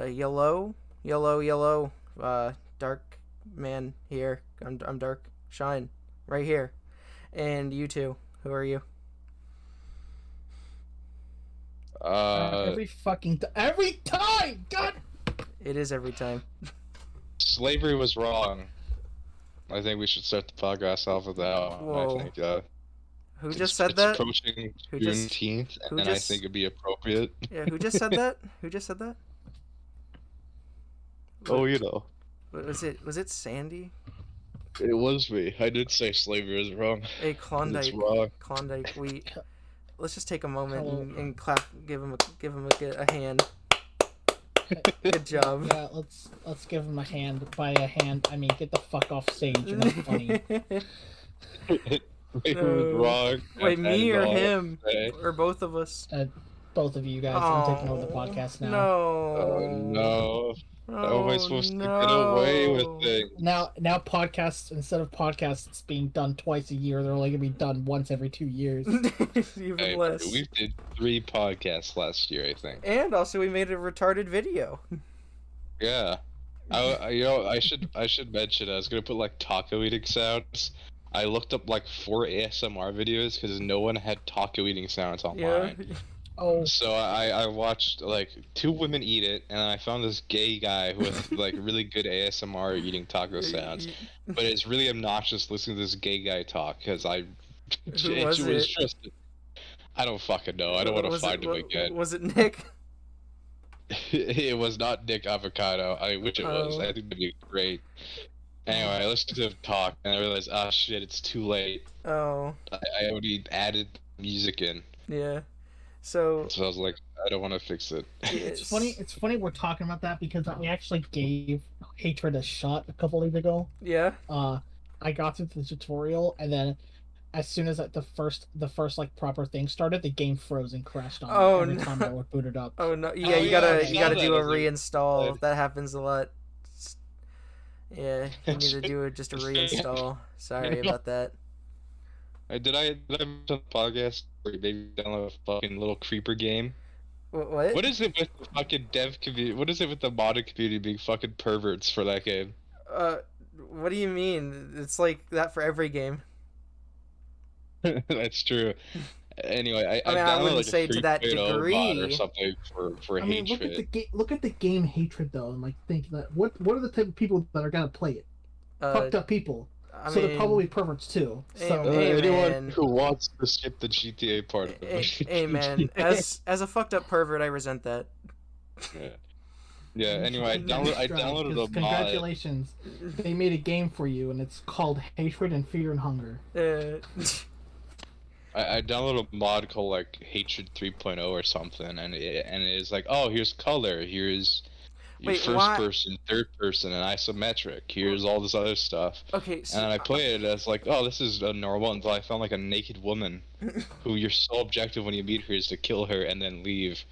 Yellow. Dark man here. I'm dark. Shine. Right here. And you two. Who are you? Every time! God! It is every time. Slavery was wrong. I think we should start the podcast off with that one. Whoa. I think, Who just said that? It's approaching Juneteenth, and I think it'd be appropriate. Yeah, who just said that? Who just said that? Oh, you know. Was it Sandy? It was me. I did say slavery was wrong. Hey, Klondike. It's wrong. Klondike. Let's just take a moment and clap. Give him a hand. Good job. Yeah, let's give him a hand. By a hand, I mean get the fuck off stage. You're not funny. It was wrong. Wait, me or him? Or both of us? Both of you guys. I'm taking over the podcast now. No. Oh no. How am I supposed to get away with it? Now podcasts, instead of podcasts being done twice a year, they're only gonna be done once every 2 years. Even less. We did 3 podcasts last year, I think. And also we made a retarded video. Yeah. I should mention I was gonna put like taco eating sounds. I looked up like 4 ASMR videos because no one had taco eating sounds online. Yeah. Oh. So I watched like 2 women eat it, and I found this gay guy with like really good ASMR eating taco sounds. But it's really obnoxious listening to this gay guy talk because I don't fucking know. I don't want to find him again. Was it Nick? It was not Nick Avocado. I wish it was. I think that'd be great. Anyway, I listened to him talk, and I realized, oh shit, it's too late. Oh. I already added music in. Yeah. So I was like, I don't want to fix it. It's funny we're talking about that because I actually gave Hatred a shot a couple days ago. Yeah. I got through the tutorial, and then as soon as the first like proper thing started, the game froze and crashed on me every time I would boot it up. Oh no! Yeah, you gotta do a reinstall. That happens a lot. Yeah, you need to do just a reinstall. Sorry about that. Did I mention the podcast where you maybe download a fucking little creeper game? What? What is it with the fucking dev community? What is it with the modded community being fucking perverts for that game? What do you mean? It's like that for every game. That's true. Anyway, I wouldn't like say to that degree or something for Hatred. Look at the game Hatred though, and like think that what are the type of people that are gonna play it? Fucked up people. They're probably perverts too. So anyone who wants to skip the GTA part of it. Hey man, as a fucked up pervert, I resent that. Yeah. Anyway, I downloaded a mod. Congratulations, they made a game for you, and it's called Hatred and Fear and Hunger. I downloaded a mod called like Hatred 3.0 or something, and it is like, oh, here's color, here's person, third person, and isometric. Here's all this other stuff. Okay. So, and I played it, and I was like, oh, this is normal, until I found like a naked woman, who your sole objective when you meet her is to kill her and then leave,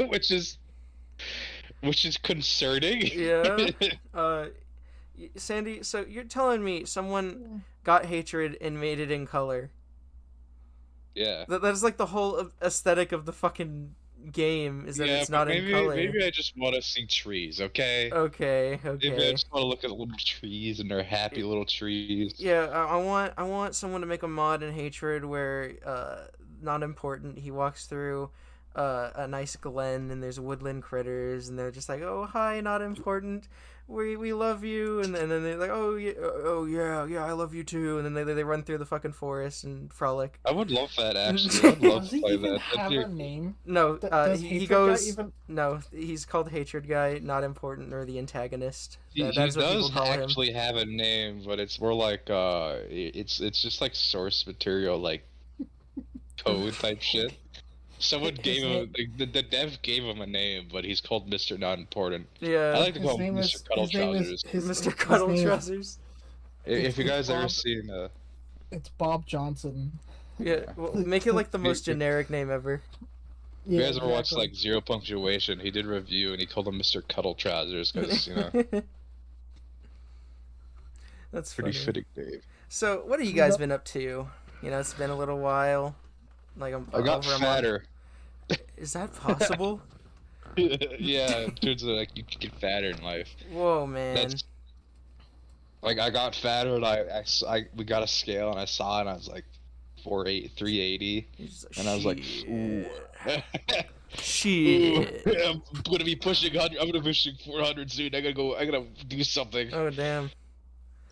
which is concerning. Yeah. Sandy, so you're telling me someone got Hatred and made it in color? Yeah. That's like the whole aesthetic of the fucking game is that it's not in color. Maybe I just want to see trees, okay? Okay. Maybe I just want to look at little trees and their happy little trees. Yeah, I want someone to make a mod in Hatred where not important, he walks through a nice glen and there's woodland critters and they're just like, oh hi, not important, we love you, and then they're like, oh yeah, I love you too, and then they run through the fucking forest and frolic. I would love that actually. I would love to play that. Have a name? No, he goes. No, he's called Hatred Guy, not important, or the antagonist. He does actually have a name, but it's more like it's just like source material, like code type shit. Someone gave him the dev gave him a name, but he's called Mr. Not Important. Yeah, I like to call him Mr. Cuddle Trousers. Mr. Cuddle Trousers. If you guys ever seen it's Bob Johnson. Yeah, well, make it like the most generic name ever. If you guys ever watched like Zero Punctuation, he did a review and he called him Mr. Cuddle Trousers because That's pretty funny. fitting name. So, what have you guys been up to? You know, it's been a little while. Like I got fatter. Is that possible? Yeah, in terms of like you can get fatter in life. Whoa, man. That's like I got fatter and we got a scale and I saw it and I was like 380 and I was like, ooh. Ooh, Shit. I'm gonna be pushing 100. I'm gonna be pushing 400 soon. I gotta go. I gotta do something. Oh, damn.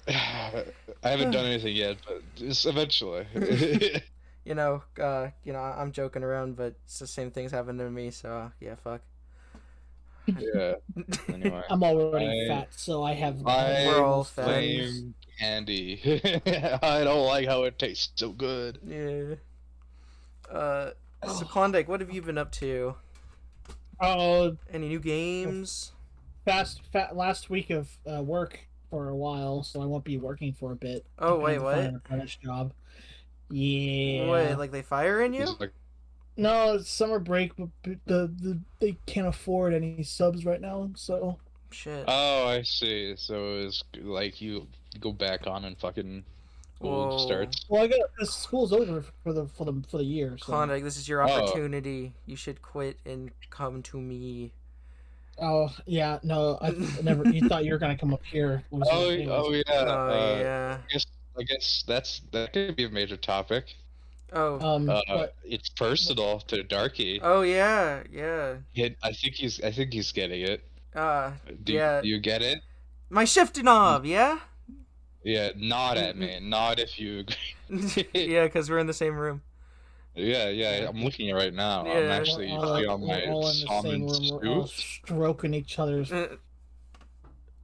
I haven't done anything yet, but just eventually. I'm joking around, but it's the same things happened to me, so yeah, fuck. Yeah. Anyway, I'm already fat, so I have. We're all fat. blame candy. I don't like how it tastes so good. Yeah. So Klondike, what have you been up to? Oh, Any new games? last week of work for a while, so I won't be working for a bit. Oh, wait, what? An apprentice job. Yeah. Wait, like they firing you? Like, No, it's summer break, but they can't afford any subs right now, so. Shit. oh, I see. So it's like you go back on and fucking school Whoa. starts. Well, because school's over for the year. So. Klondike, this is your opportunity. You should quit and come to me. Oh yeah, no, I never. You thought you were gonna come up here. Oh yeah. Oh, yeah. I guess that could be a major topic. Oh. But It's personal to Darky. Oh, yeah. I think he's getting it. Do Yeah. you get it? My shifting knob, yeah? Yeah, nod at me. Nod if you agree. Yeah, because we're in the same room. Yeah, I'm looking at it right now. I'm Yeah. actually we're on my all in the same salmon room. We're all soup. stroking each other's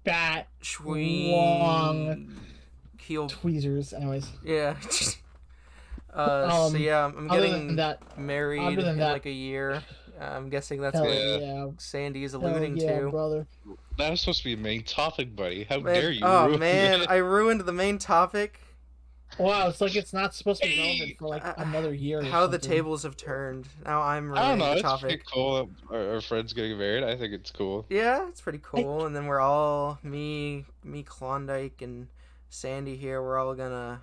fat, Long heel tweezers. Anyways. Yeah. So yeah, I'm getting married other than in that, like a year. I'm guessing that's hell what yeah, Sandy is hell alluding yeah, to. brother. That was supposed to be the main topic, buddy. How Man, dare you? oh ruin man, it? I ruined the main topic. Wow, it's like it's not supposed to be relevant for like another year. How the something. tables have turned. Now I'm I don't ruining know. the It's topic. pretty cool. Our friends getting married. I think it's cool. Yeah, it's pretty cool. And then we're all me, Klondike, and Sandy here. We're all gonna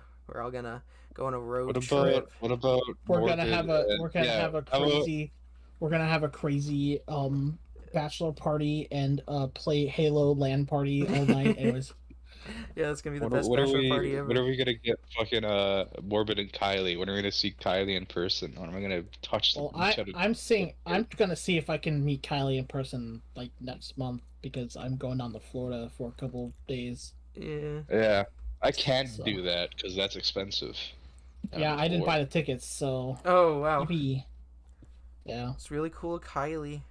go on a road trip. What about? We're gonna have a crazy bachelor party and play Halo LAN party all night. Anyways. Yeah, that's gonna be the best bachelor party ever. When are we gonna get fucking Morbid and Kylie? When are we gonna see Kylie in person? When am I gonna touch Well, each other? I'm gonna see if I can meet Kylie in person like next month because I'm going down to Florida for a couple days. Yeah. Yeah, I can't do that because that's expensive. Yeah, I didn't buy the tickets, so. Oh wow. Maybe. Yeah. It's really cool, Kylie.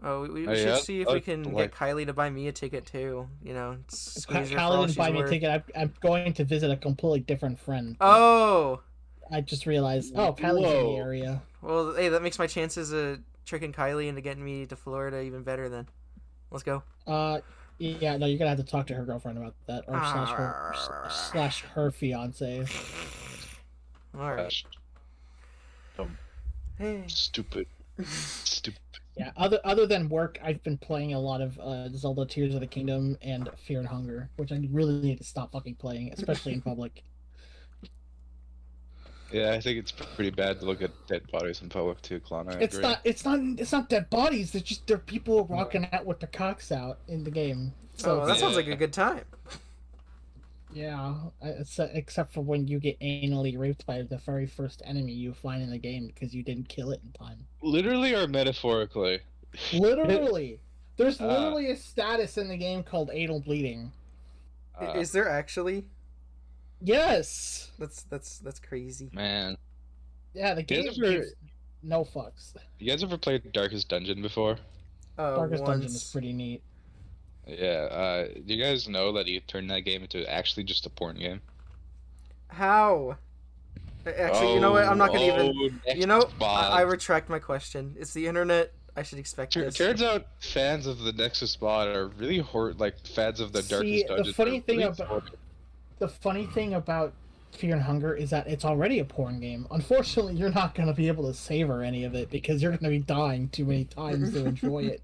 Oh, we Oh, should yeah? see if we can get Kylie to buy me a ticket too. You know, squeeze her for all Kylie didn't buy me a worth. ticket. I'm going to visit a completely different friend. Oh. I just realized. Oh, Kylie's in the area. Well, hey, that makes my chances of tricking Kylie into getting me to Florida even better. Then, let's go. Yeah, no, you're gonna have to talk to her girlfriend about that, or slash her fiance. All right. Hey. Stupid. Yeah. Other than work, I've been playing a lot of Zelda Tears of the Kingdom and Fear and Hunger, which I really need to stop fucking playing, especially in public. Yeah, I think it's pretty bad to look at dead bodies in public too, Klon. It's not dead bodies. They're people rocking out with their cocks out in the game. So that sounds like a good time. Yeah, except for when you get anally raped by the very first enemy you find in the game because you didn't kill it in time. Literally or metaphorically? Literally. There's literally a status in the game called anal bleeding. Is there actually? Yes. That's crazy. Man. Yeah, the game gives no fucks. You guys ever played Darkest Dungeon before? Darkest Dungeon is pretty neat. Yeah, do you guys know that you turned that game into actually just a porn game? How? Actually, you know what? I'm not gonna even. You know, I retract my question. It's the internet. I should expect this. Turns out fans of the Nexus mod are really fans of the Darkest Dungeon. The funny thing about Fear and Hunger is that it's already a porn game. Unfortunately, you're not gonna be able to savor any of it because you're gonna be dying too many times to enjoy it.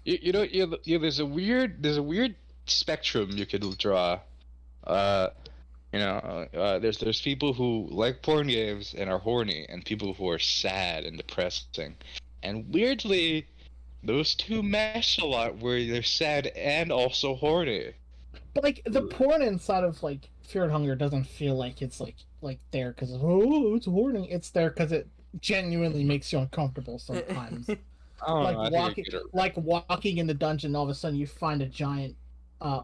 There's a weird spectrum you could draw. There's people who like porn games and are horny, and people who are sad and depressing. And weirdly, those two mesh a lot where they're sad and also horny. But like the porn inside of like Fear and Hunger doesn't feel like it's like there because oh it's horny. It's there because it genuinely makes you uncomfortable sometimes. I don't know, I think I walking get it. like walking in the dungeon, all of a sudden you find a giant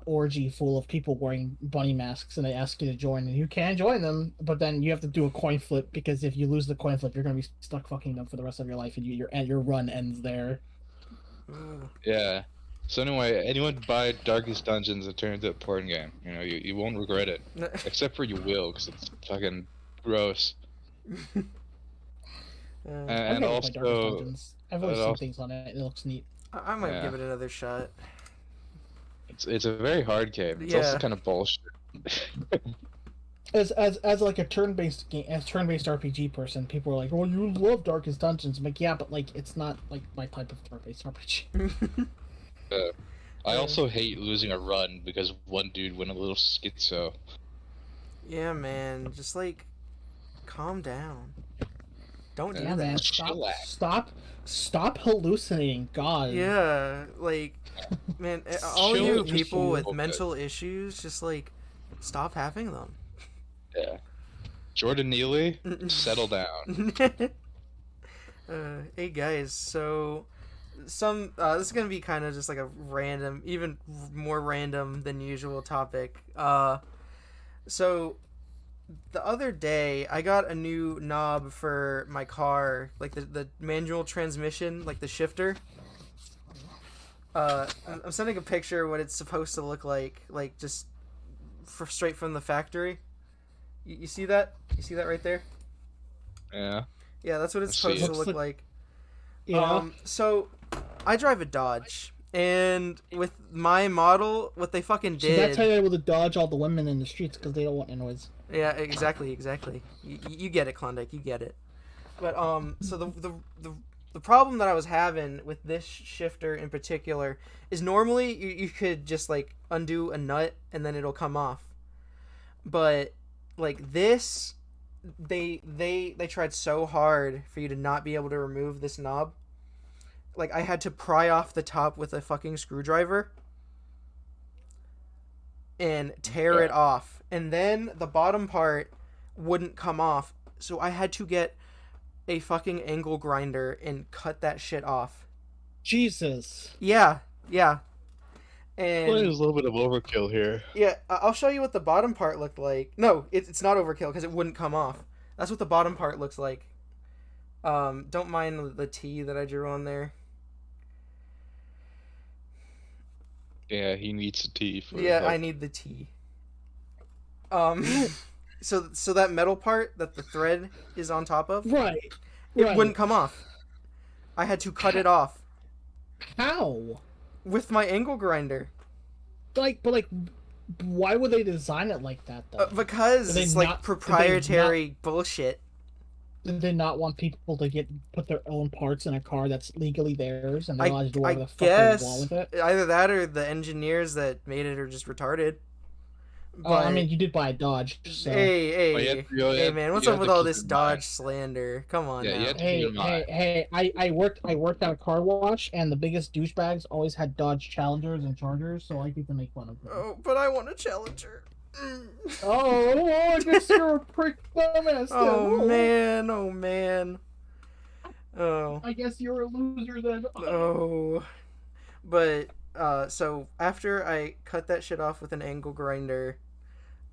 orgy full of people wearing bunny masks, and they ask you to join, and you can join them, but then you have to do a coin flip because if you lose the coin flip, you're gonna be stuck fucking them for the rest of your life, and your run ends there. Yeah. So anyway, anyone buy Darkest Dungeons and turn it into a porn game. You know, you won't regret it. Except for you will, because it's fucking gross. I've And never played Darkest also, Dungeons. I've always seen things on it. It looks neat. I might Yeah. give it another shot. it's a very hard game. It's Yeah. also kind of bullshit. As like a turn-based game, as turn-based RPG person, people are like, "Oh, you love Darkest Dungeons." I'm like, yeah, but like it's not like my type of turn-based RPG. I also hate losing a run because one dude went a little schizo. Yeah, man, just like calm down. Don't do Yeah, man, that. stop hallucinating. God. Yeah, like, man, all Chill you just people a with little mental issues, just like stop having them. Yeah. Jordan Neely, settle down. Hey guys, so this is gonna be kind of just like a random, even more random than usual topic. So the other day I got a new knob for my car, like the manual transmission, like the shifter. I'm sending a picture of what it's supposed to look like just straight from the factory. You see that? You see that right there? Yeah. Yeah, that's what it's I see supposed it. to look like. Yeah. So I drive a Dodge, and with my model, what they fucking So that's how did. you're able to dodge all the women in the streets because they don't want any noise. Yeah, exactly. You get it, Klondike. You get it. But so the problem that I was having with this shifter in particular is normally you could just like undo a nut and then it'll come off. But like this, they tried so hard for you to not be able to remove this knob. Like I had to pry off the top with a fucking screwdriver and tear it off, and then the bottom part wouldn't come off, so I had to get a fucking angle grinder and cut that shit off. Jesus. Yeah. There's And a little bit of overkill here. yeah, I'll show you what the bottom part looked like. No, it's not overkill because it wouldn't come off. That's what the bottom part looks like. Don't mind the T that I drew on there. Yeah, he needs a T for Yeah, like, I need the T. So that metal part that the thread is on top of, Right. it wouldn't come off. I had to cut it off How? with my angle grinder. But why would they design it like that though? Because Did they it's like not- proprietary bullshit. Did they not want people to put their own parts in a car that's legally theirs and they're allowed to do whatever I the fuck they want guess with it? either that or the engineers that made it are just retarded. But I mean, you did buy a Dodge, so. hey, Well, hey, man, what's you up have with to all keep this in Dodge mind. slander? Come on Yeah, you now. have to- Hey! I worked at a car wash, and the biggest douchebags always had Dodge Challengers and Chargers, so I get to make fun of them. Oh, but I want a Challenger. Oh, I guess you're a prick dumbass. Oh then. man. Oh. I guess you're a loser then. Oh. But so after I cut that shit off with an angle grinder,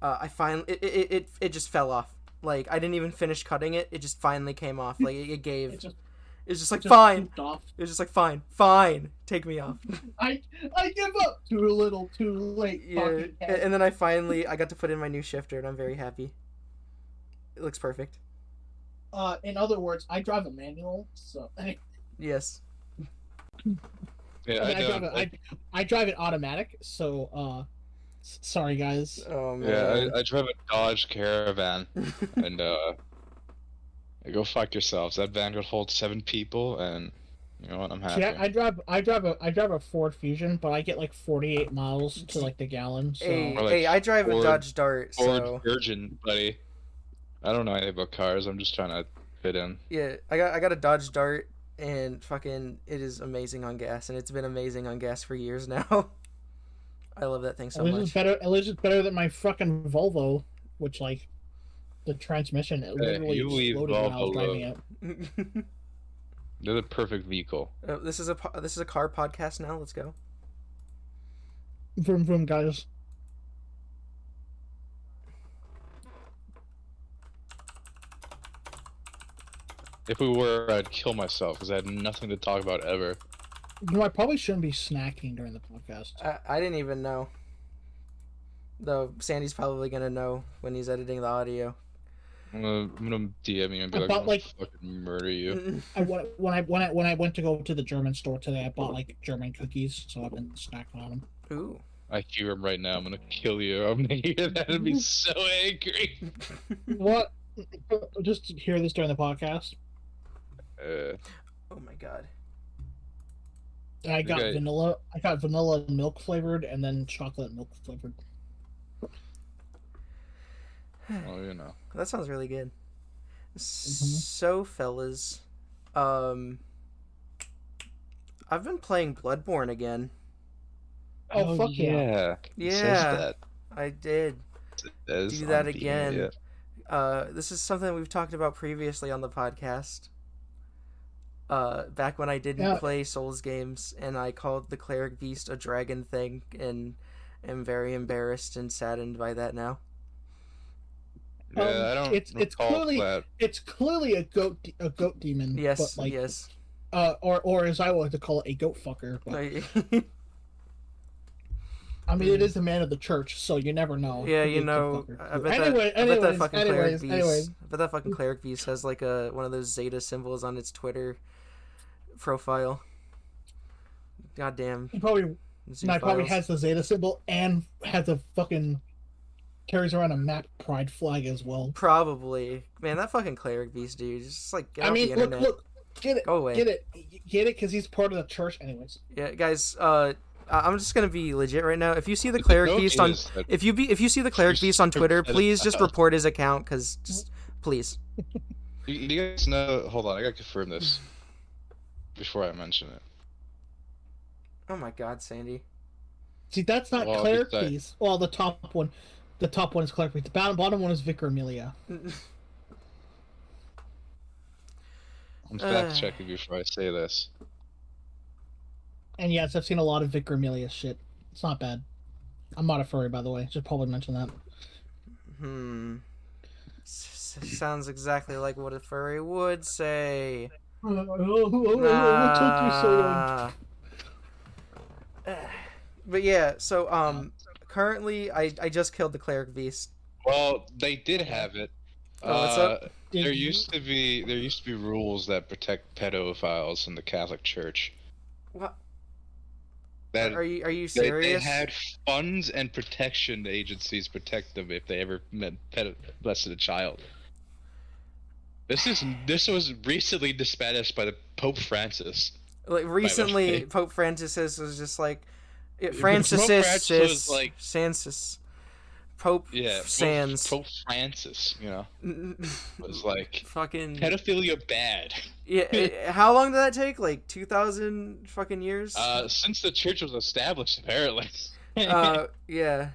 I finally it just fell off. Like I didn't even finish cutting it. It just finally came off. Like it gave. It's just like fine. pooped off. It was just like fine. Take me off. I give up. Too little, too late. Yeah. fucking head. And then I got to put in my new shifter, and I'm very happy. It looks perfect. In other words, I drive a manual, so Yes. Yeah, I drive it automatic. So sorry guys. Oh man. Yeah, I drive a Dodge Caravan, and go fuck yourselves. That van could hold 7 people, and you know what? I'm happy. See, I drive a Ford Fusion, but I get like 48 miles to like the gallon. So Hey, Or like hey, I drive a Ford- Dodge Dart, Ford so Virgin, buddy. I don't know anything about cars. I'm just trying to fit in. yeah, I got a Dodge Dart, and fucking it is amazing on gas, and it's been amazing on gas for years now. I love that thing so much. At least it's better than my fucking Volvo, which like the transmission it literally you leave exploded when I was Volvo driving alone. it. They're the perfect vehicle. This is a car podcast now. Let's go. Vroom vroom, guys. If we were, I'd kill myself because I had nothing to talk about ever. You know, I probably shouldn't be snacking during the podcast. I didn't even know. Though Sandy's probably gonna know when he's editing the audio. I'm gonna DM you and be like, I'm gonna fucking murder you. When I went to go to the German store today, I bought like German cookies, so I've been snacking on them. Ooh. I hear him right now. I'm gonna kill you. I'm gonna hear that and be so angry. What? Just hear this during the podcast. Oh my god. I got vanilla. I got vanilla milk flavored, and then chocolate milk flavored. Well, you know. That sounds really good. So, fellas, I've been playing Bloodborne again. Oh fuck yeah! Yeah, I did. Do that again. This is something we've talked about previously on the podcast. Back when I didn't play Souls games, and I called the Cleric Beast a dragon thing, and am very embarrassed and saddened by that now. Yeah, I don't. It's clearly a goat demon. Yes, but like, yes. Or as I like to call it, a goat fucker. But... I mean, it is the man of the church, so you never know. Yeah, you know. I bet that fucking Cleric Beast has like one of those Zeta symbols on its Twitter profile. Goddamn. He probably has the Zeta symbol and has a fucking carries around a map pride flag as well. Probably, man. That fucking Cleric Beast, dude. Just like get off the internet. Look, get it. Go away. Get it, because he's part of the church, anyways. Yeah, guys. I'm just gonna be legit right now. If you see the Cleric Beast on, if you see the Cleric Beast on Twitter, please just report his account, cause just please. You guys know? Hold on, I gotta confirm this before I mention it. Oh my God, Sandy. See, that's not Cleric Beast. Well, the top one is Cleric Beast. The bottom one is Vicar Amelia. I'm fact checking before I say this. And yes, I've seen a lot of Vicar Amelia shit. It's not bad. I'm not a furry, by the way. Should probably mention that. Sounds exactly like what a furry would say. What took you so long? But yeah, so currently I just killed the Cleric Beast. Well, they did have it. What's up? There used to be rules that protect pedophiles in the Catholic Church. What? Are you serious? They had funds and protection agencies protect them if they ever molested a child. This was recently dispatched by the Pope Francis. Like recently, Pope Francis was just like Pope Francis, you know, was like fucking pedophilia bad. Yeah, how long did that take? Like 2,000 fucking years? Since the church was established, apparently. Yeah,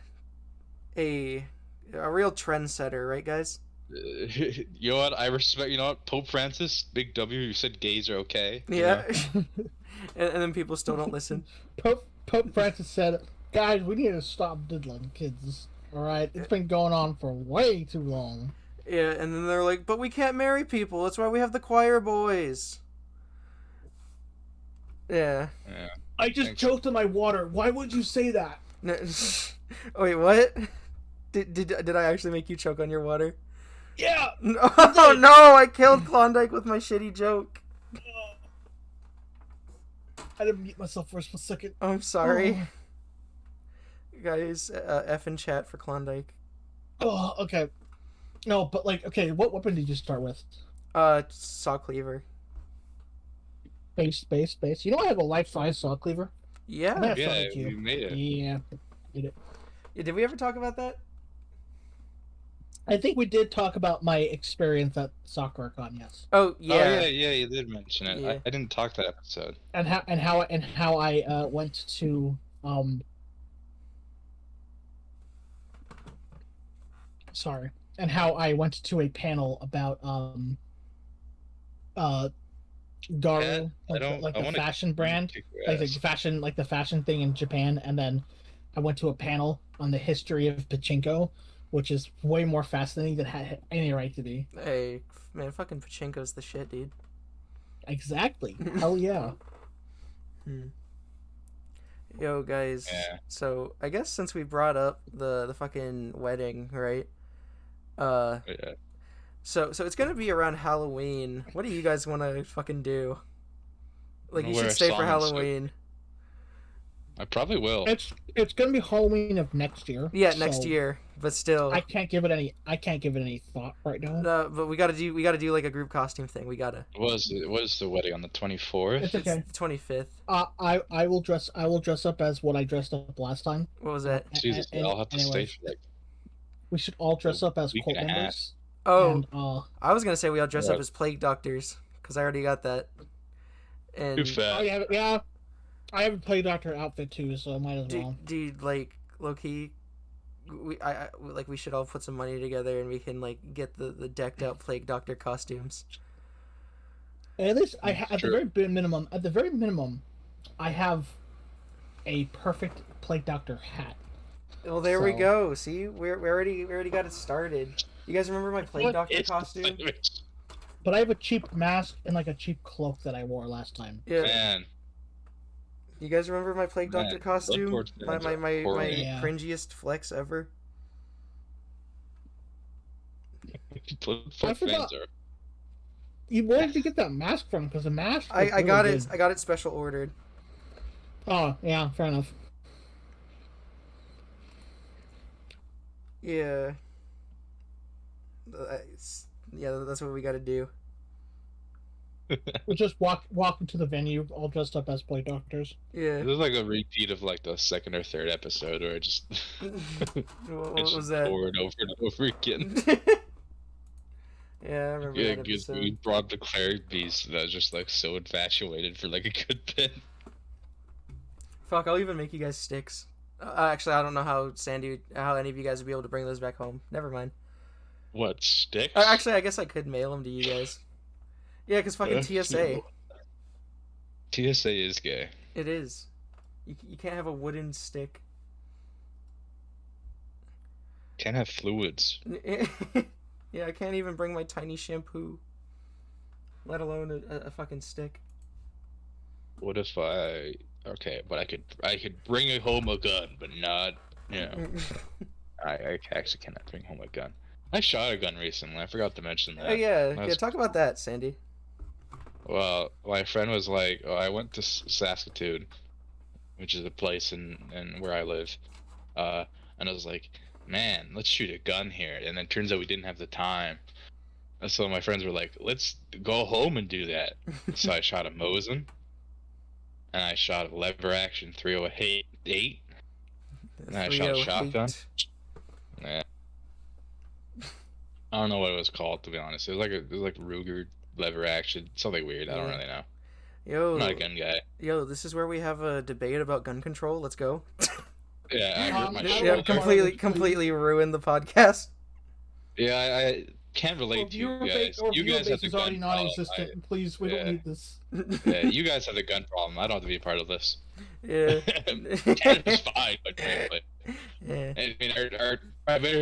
a real trendsetter, right, guys? You know what? I respect. You know what? Pope Francis, Big W. You said gays are okay. Yeah, and then people still don't listen. Pope Francis said, "Guys, we need to stop diddling kids. All right, it's been going on for way too long." Yeah, and then they're like, "But we can't marry people. That's why we have the choir boys." Yeah. I just choked on my water. Why would you say that? No, oh, wait, what? Did I actually make you choke on your water? Yeah. Oh no! I killed Klondike with my shitty joke. I didn't mute myself for a split second. I'm sorry. Guys, F in chat for Klondike. Oh, okay. No, but like, okay, what weapon did you start with? Saw cleaver. Base. You know I have a life-size saw cleaver? Yeah. Yeah, you made it. Yeah, did it. Yeah, did we ever talk about that? I think we did talk about my experience at SoccerCon, yes, Oh Oh yeah, yeah, yeah, you did mention it. yeah. I didn't talk that episode. and how I went to sorry, and how I went to a panel about uh Cat, Garu, I like don't. I the want to fashion brand, kick your ass. like the fashion thing in Japan, and then I went to a panel on the history of pachinko, which is way more fascinating than had any right to be. Hey, man, fucking pachinko's the shit, dude. Exactly. Hell yeah. Hmm. Yo, guys. Yeah. So I guess since we brought up the fucking wedding, right? Uh, Yeah. so it's gonna be around Halloween. What do you guys want to fucking do? Like, you Wear should a stay for salmon suit. Halloween. I probably will. It's gonna be Halloween of next year. Yeah, next so year. But still, I can't give it any thought right now. but we gotta do like a group costume thing. We gotta. Was the wedding on the 24th? It's okay. It's the 25th. I will dress up as what I dressed up last time. What was that? Jesus, I'll have to stay anyways, for like we should all dress up as week cult and a half. members. Oh, And I was gonna say we all dress up What? as plague doctors because I already got that. Too And fat. yeah, I have a play doctor outfit too, so I might as well. dude, like low key, we should all put some money together and we can like get the decked out plague doctor costumes. At least at True. the very minimum, I have a perfect plague doctor hat. Well, there we So- go. See, we already got it started. You guys remember my plague What? doctor It's costume? But I have a cheap mask and like a cheap cloak that I wore last time. Yeah. Man, You guys remember my plague Man, doctor costume? Bloodborne My fans are my horrible. Yeah. cringiest flex ever. I forgot. Where did you get that mask from? Because the mask. was I really got good. it. I got it special ordered. Oh yeah, fair enough. Yeah. Yeah, that's what we got to do. We just walk into the venue all dressed up as plague doctors. Yeah. This is like a repeat of like the second or third episode where I just What it's was that? over and over and over again. Yeah, I remember Yeah, that good. episode. We brought the cleric beast that was just like so infatuated for like a good bit. Fuck, I'll even make you guys sticks. Actually, I don't know how any of you guys would be able to bring those back home. Never mind. What, sticks? Actually, I guess I could mail them to you guys. Yeah, because fucking TSA. TSA is gay. It is. You can't have a wooden stick. Can't have fluids. Yeah, I can't even bring my tiny shampoo. Let alone a fucking stick. What if okay, but I could bring home a gun, but not, you know. I actually cannot bring home a gun. I shot a gun recently. I forgot to mention that. Oh yeah, That yeah. was- Talk about that, Sandy. Well, my friend was like, "Oh, I went to Saskatoon, which is a place in where I live," and I was like, "Man, let's shoot a gun here." And then turns out we didn't have the time. And so my friends were like, "Let's go home and do that." So I shot a Mosin, and I shot a lever action 308. And I shot a 308. shotgun. Yeah. I don't know what it was called, to be honest. It was like Ruger lever action, something weird. I don't Yeah. really know. Yo, I'm not a gun guy. yo, this is where we have a debate about gun control. Let's go. Yeah, I hurt my Yeah, Yeah, shoulder. completely ruined the podcast. Yeah, I can't relate to you guys. You guys have the is already gun problem. non-existent. Please, we yeah. don't need this. Yeah, you guys have the gun problem. I don't have to be a part of this. Yeah. Canada's fine, but Yeah. I mean, our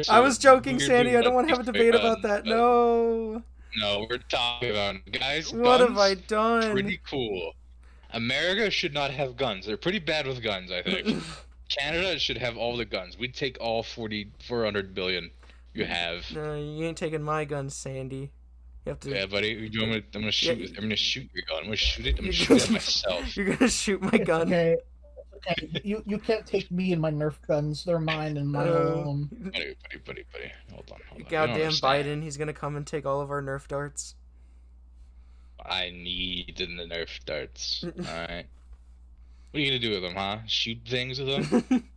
I was joking, we're Sandy. doing I don't want to have a debate about that. No. No, we're talking about guys. What guns, have I done? Pretty cool. America should not have guns. They're pretty bad with guns, I think. Canada should have all the guns. We'd take all 400 billion you have. No, you ain't taking my gun, Sandy. You have to. Yeah, buddy. I'm gonna shoot. Yeah. I'm gonna shoot your gun. I'm gonna shoot it. I'm gonna You're shoot it gonna- myself. You're gonna shoot my gun. Okay. Okay. You can't take me and my Nerf guns. They're mine and my own. Buddy. Hold on. You don't Goddamn understand. Biden, he's gonna come and take all of our Nerf darts. I need the Nerf darts. Alright. What are you gonna do with them, huh? Shoot things with them?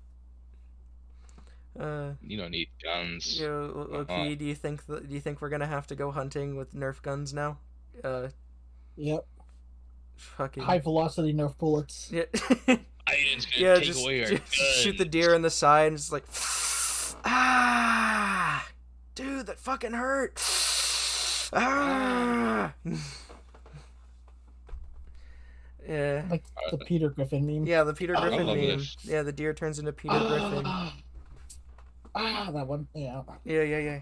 You don't need guns. You know, Loki, do you think we're gonna have to go hunting with Nerf guns now? Yep. Fucking High velocity Nerf bullets. yeah. Biden's gonna Yeah, take away our just shoot the guns. deer in the side and just like, ah, dude, that fucking hurt. Ah. Yeah. Like the Peter Griffin meme. Yeah, the Peter Griffin love meme. this. Yeah, the deer turns into Peter Griffin. That one. Yeah. Yeah.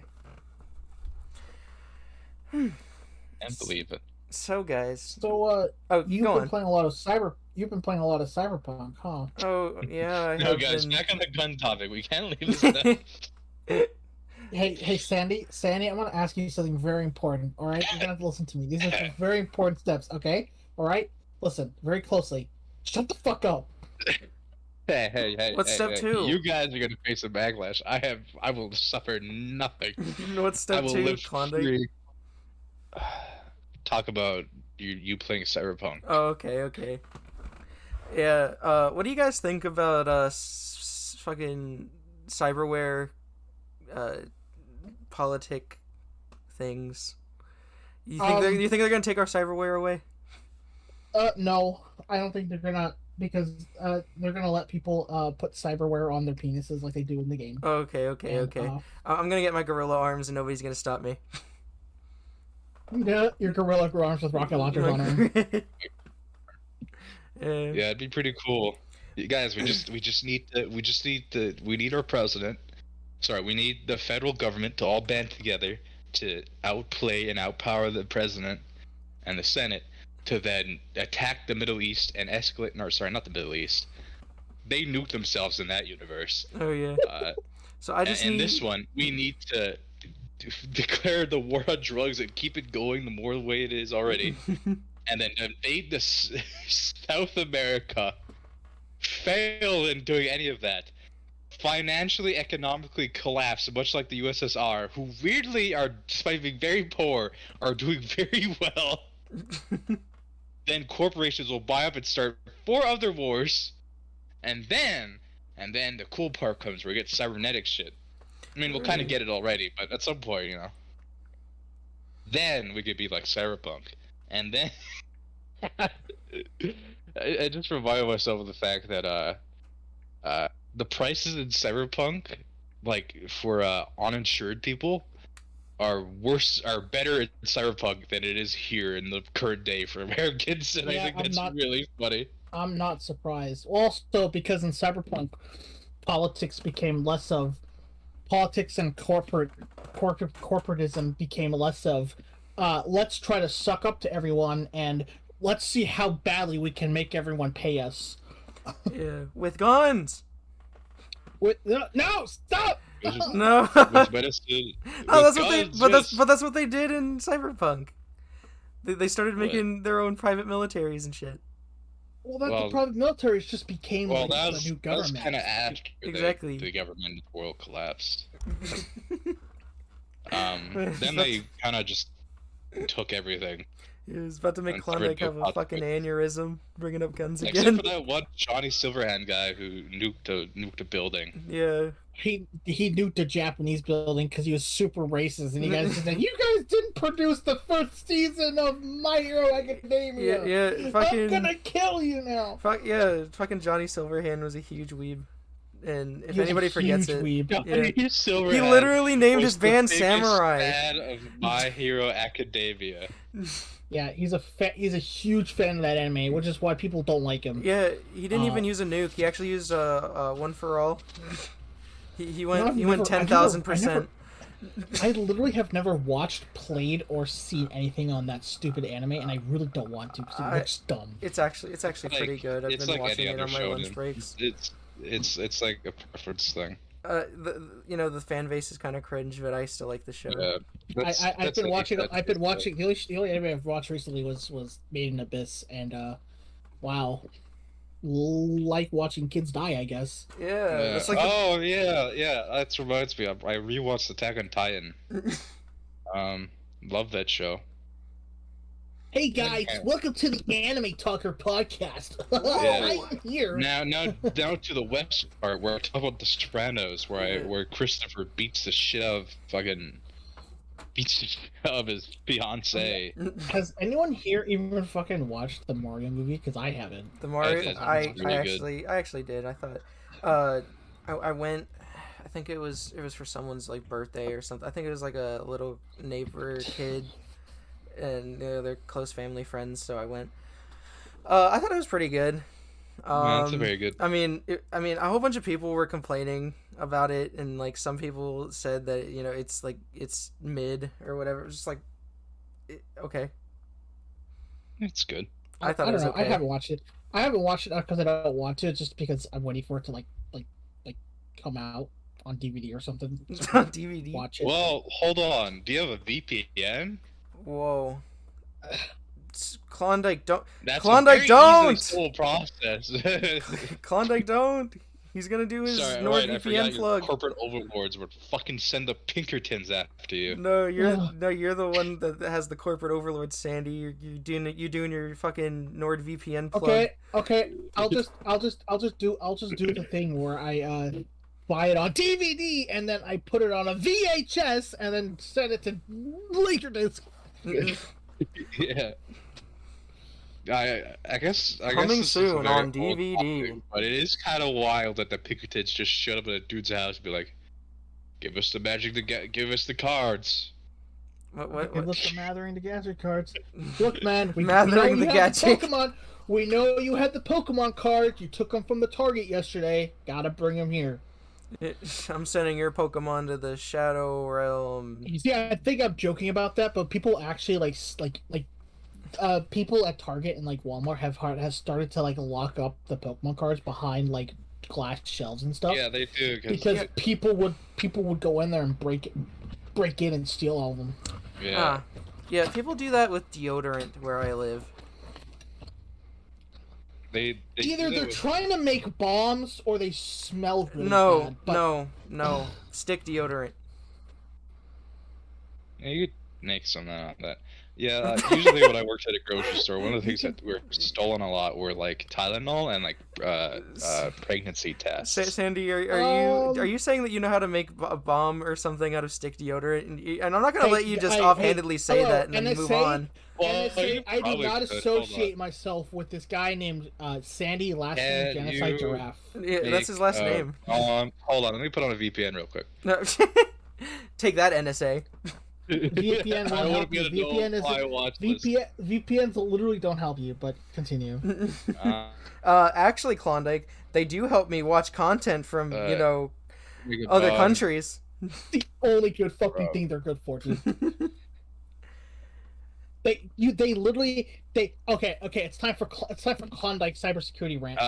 Can't believe it. So guys. So Oh, you've go been on. playing a lot of Cyberpunk, huh? Oh yeah, I No, have guys, been. back on the gun topic. We can't leave this at Hey, Sandy, I'm gonna ask you something very important. All right, you're gonna have to listen to me. These are some very important steps. Okay, all right. Listen very closely. Shut the fuck up. Hey. What's step 2? You guys are gonna face a backlash. I will suffer nothing. What's I step will 2, live Klondike? free. Talk about you playing Cyberpunk. Oh, okay. Yeah. What do you guys think about fucking cyberware, politic things? You think they're gonna take our cyberware away? No, I don't think they're gonna, because they're gonna let people put cyberware on their penises like they do in the game. Okay. I'm gonna get my gorilla arms and nobody's gonna stop me. Yeah, your gorilla arms with rocket launchers on them. Yeah, it'd be pretty cool. You guys, we need our president. Sorry, we need the federal government to all band together to outplay and outpower the president and the Senate to then attack the Middle East and escalate. No, sorry, not the Middle East. They nuke themselves in that universe. Oh yeah. So I just and need this one, we need to declare the war on drugs and keep it going the more the way it is already, and then invade the South America. Fail in doing any of that. Financially, economically collapse, much like the USSR, who weirdly are, despite being very poor, are doing very well. Then corporations will buy up and start 4 other wars, and then the cool part comes where we get cybernetic shit. I mean, we'll kind of get it already, but at some point, then we could be like Cyberpunk, and then I just reminded myself of the fact that the prices in Cyberpunk, like for uninsured people, are better in Cyberpunk than it is here in the current day for Americans, and I think that's really funny. I'm not surprised. Also, because in Cyberpunk, politics and corporatism became less of, let's try to suck up to everyone and let's see how badly we can make everyone pay us. Yeah, with guns. No, stop. No. With medicine, No, that's with what they. guns, But that's what they did in Cyberpunk. They started making their own private militaries and shit. Well, the private militaries just became well, like that the was, new government. kind of after Exactly. the government world collapsed. Then they kind of just took everything. He was about to make And Klondike have a started fucking aneurysm, bringing up guns Except again. for that one Johnny Silverhand guy who nuked a building. Yeah. He nuked a Japanese building because he was super racist, and you guys just said, "You guys didn't produce the first season of My Hero Academia. Yeah. Fucking. I'm gonna kill you now." Fucking Johnny Silverhand was a huge weeb, and if anybody forgets it, weeb. he literally named his band biggest Samurai. Fan of My Hero Academia. Yeah, he's a huge fan of that anime, which is why people don't like him. Yeah, he didn't even use a nuke. He actually used a one for all. He went 10,000%. I literally have never watched, played, or seen anything on that stupid anime, and I really don't want to because it looks dumb. It's actually pretty good. I've been watching it on my shonen. lunch breaks. It's like a preference thing. The fan base is kind of cringe, but I still like the show. Yeah, I've been watching. The only anime I've watched recently was Made in Abyss, and wow, like watching kids die, I guess. Yeah. It's like yeah. That reminds me. I rewatched Attack on Titan. Love that show. Hey guys, welcome to the Anime Talker podcast. I'm here. Now to the west part where I talk about the Sopranos, where Christopher beats the shit out of his fiance. Has anyone here even fucking watched the Mario movie? Because I haven't. The Mario, I actually did. I thought, I went. I think it was for someone's like birthday or something. I think it was like a little neighbor kid, and they're close family friends. So I went. I thought it was pretty good. That's very good. I mean, a whole bunch of people were complaining about it, and like some people said that it's mid or whatever. It was just like, okay. It's good. I thought it was okay. I haven't watched it. I haven't watched it because I don't want to. Just because I'm waiting for it to like come out on DVD or something. So on DVD. Watch it. Well, hold on. Do you have a VPN? Whoa. Klondike don't. That's Klondike a very don't. easily solved process. Klondike don't. He's gonna do his NordVPN plug. Corporate overlords would fucking send the Pinkertons after you. No, you're the one that has the corporate overlord, Sandy. You're doing your fucking NordVPN plug. Okay. I'll just do the thing where I buy it on DVD and then I put it on a VHS and then send it to Laserdisc. Yeah. I guess coming soon on DVD. Topic, but it is kind of wild that the Pinkertons just showed up at a dude's house and be like, "Give us the magic to give us the cards." What? Give us the Mathering the Gadget cards. Look, man, we Mathering know the you had the Gadget. Pokemon. We know you had the Pokemon cards. You took them from the Target yesterday. Gotta bring them here. I'm sending your Pokemon to the Shadow Realm. You see, I think I'm joking about that, but people actually like people at Target and like Walmart have started to like lock up the Pokemon cards behind like glass shelves and stuff. Yeah, they do because people would go in there and break in and steal all of them. Yeah. Yeah, people do that with deodorant where I live. They either they're trying to make bombs or they smell really bad. No. Stick deodorant. Yeah, you could make some out of that. Yeah, usually when I worked at a grocery store, one of the things that were stolen a lot were like Tylenol and like pregnancy tests. Sandy, are you saying that you know how to make a bomb or something out of stick deodorant? And I'm not gonna let you just offhandedly say that and then move on. Well, I do not associate myself with this guy named Sandy, last name Genocide Giraffe. Yeah, that's his last name. Hold on, let me put on a VPN real quick. No. Take that, NSA. VPN won't help you. VPNs literally don't help you, but continue. Actually, Klondike, they do help me watch content from, other countries. The only good fucking thing they're good for, dude. Okay, it's time for Klondike cybersecurity rant.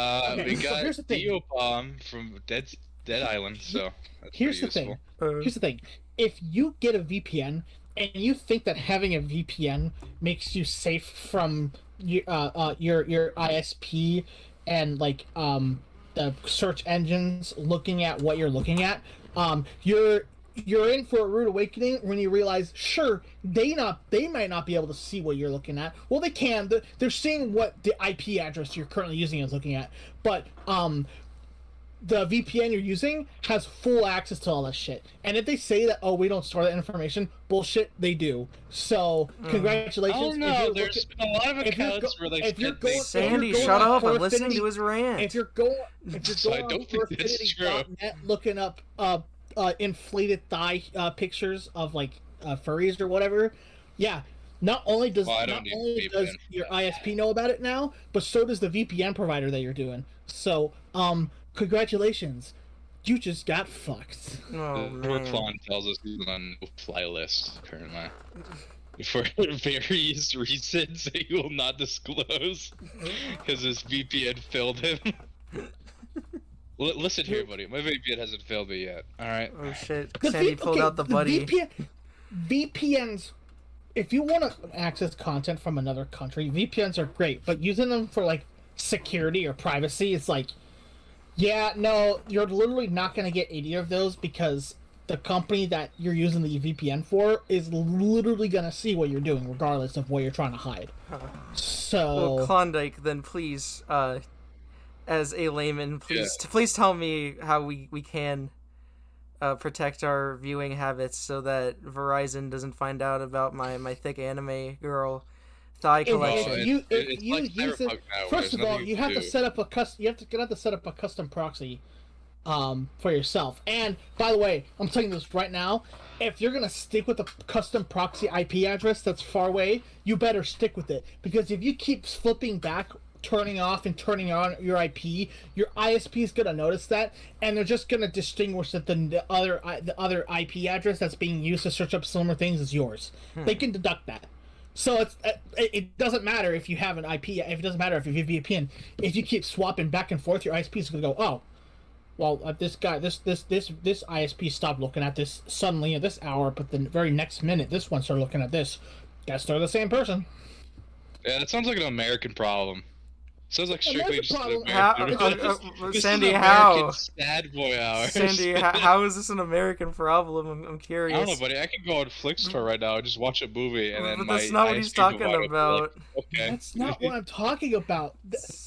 We got Theo Bomb from Dead Island, so that's here's the thing. Here's the thing. If you get a VPN and you think that having a VPN makes you safe from your ISP and like the search engines looking at what you're looking at, you're in for a rude awakening when you realize, sure, they might not be able to see what you're looking at. Well, they can. They're seeing what the IP address you're currently using is looking at, but the VPN you're using has full access to all that shit. And if they say that, we don't store that information, bullshit, they do. So, congratulations. Oh no, there's been a lot of accounts where they Sandy, shut up, I'm listening to his rant. If you're going on Affinity.net looking up inflated thigh pictures of like furries or whatever, yeah, not only does your ISP know about it now, but so does the VPN provider that you're doing. So, congratulations, you just got fucked. Oh man. Klon tells us he's on no fly list currently. For various reasons that he will not disclose, because his VPN failed him. Listen here, buddy. My VPN hasn't failed me yet. All right. Oh shit! Sandy pulled out the buddy. VPNs. If you want to access content from another country, VPNs are great, but using them for like security or privacy, it's like, yeah, no, you're literally not gonna get any of those because the company that you're using the VPN for is literally gonna see what you're doing, regardless of what you're trying to hide. So, Well, Klondike, then please, as a layman, please tell me how we can protect our viewing habits so that Verizon doesn't find out about my thick anime girl thigh collection. If you use it, first of all, you have to set up a custom proxy for yourself. And by the way, I'm telling you this right now, if you're gonna stick with a custom proxy IP address that's far away, you better stick with it, because if you keep flipping back, turning off and turning on your IP, your ISP is gonna notice that, and they're just gonna distinguish that the other IP address that's being used to search up similar things is yours. They can deduct that. So it doesn't matter if you have an IP. It doesn't matter if you have a VPN. If you keep swapping back and forth, your ISP is gonna go, oh, well, this ISP stopped looking at this suddenly at this hour, but the very next minute, this one started looking at this. Guess they're the same person. Yeah, that sounds like an American problem. Sounds like strictly just an American. Sandy, how? Sad boy hours. Sandy, how is this an American problem? I'm curious. I don't know, buddy. I could go on Flixtor right now and just watch a movie, and then but that's not what he's talking about. Okay. That's not what I'm talking about.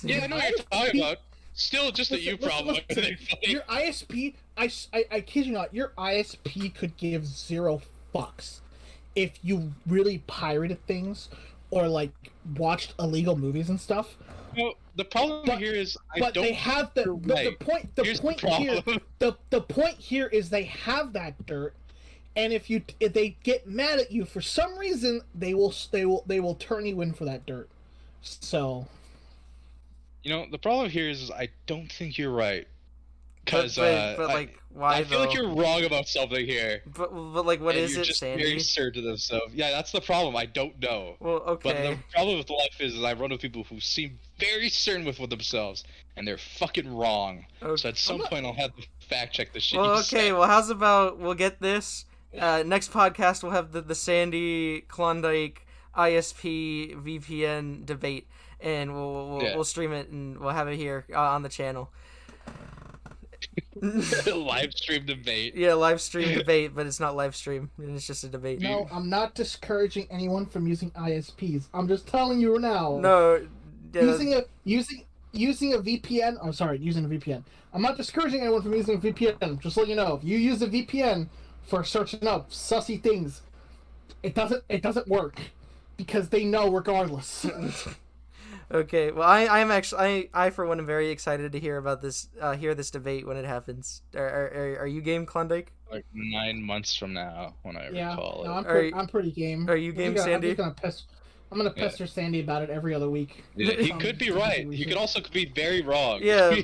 Yeah, I know what you're talking about. Still, just a you problem. Your ISP, I kid you not, your ISP could give 0 fucks if you really pirated things or like watched illegal movies and stuff. Well, the problem here is they have the point here is they have that dirt, and if they get mad at you for some reason, they will turn you in for that dirt. So, you know, the problem here is I don't think you're right. Because but like, why? I feel like you're wrong about something here. But like, what is it, just Sandy? Very certain of themselves. Yeah, that's the problem. I don't know. Well, okay. But the problem with life is I run with people who seem very certain with themselves, and they're fucking wrong. Okay. So at some point, I'll have to fact check the shit. Well, you okay. say. Well, how's about we'll get this next podcast? We'll have the Sandy Klondike ISP VPN debate, and we'll stream it and we'll have it here on the channel. Live stream debate. Yeah, live stream debate, but it's not live stream. It's just a debate. No, I'm not discouraging anyone from using ISPs. I'm just telling you now. No, using a VPN. I'm sorry, using a VPN. I'm not discouraging anyone from using a VPN. Just let you know, if you use a VPN for searching up sussy things, it doesn't work because they know regardless. Okay, well, I for one am very excited to hear about this, hear this debate when it happens. Are you game, Klondike? Like 9 months from now, when I recall it. No, I'm pretty game. Are you game, Sandy? I'm gonna pester Sandy about it every other week. Yeah, he could be right. He could also be very wrong. Yeah.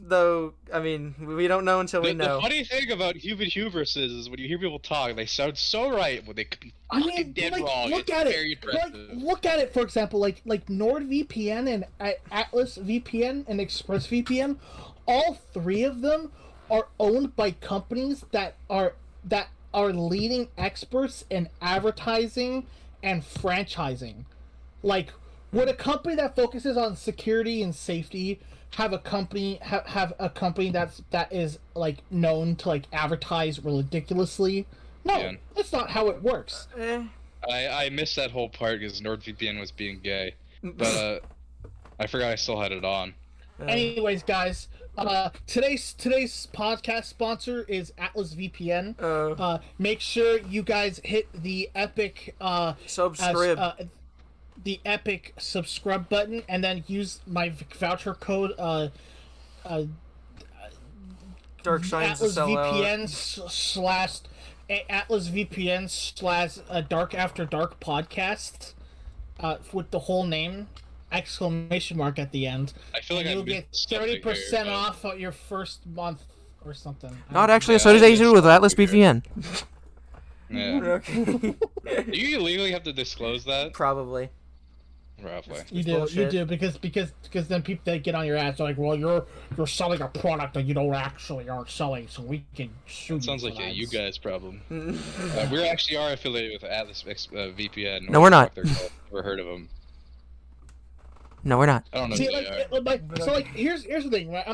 Though, I mean, we don't know until we know. The funny thing about human hubris is when you hear people talk, they sound so right, but they could be fucking dead wrong. Look at it. Look at it. For example, like NordVPN and Atlas VPN and ExpressVPN, all three of them are owned by companies that are leading experts in advertising and franchising. Like, would a company that focuses on security and safety have a company that is like known to like advertise ridiculously? No, that's not how it works. I missed that whole part because NordVPN was being gay, but I forgot I still had it on. Anyways, guys, today's podcast sponsor is Atlas VPN. Make sure you guys hit the epic subscribe. The epic subscribe button, and then use my voucher code Dark Shines Atlas VPN Atlas VPN / Dark After Dark podcast with the whole name exclamation mark at the end. I feel like you'll get 30% off your first month or something. Not actually associated with Atlas VPN. Yeah. Do you legally have to disclose that? Probably. Roughly. You do because then people they get on your ass like, well, you're selling a product that you don't actually aren't selling, so we can sue. That sounds like a you guys problem. We actually are affiliated with Atlas VPN. No, we're not. Never heard of them. No, we're not. I don't know. So here's the thing, right?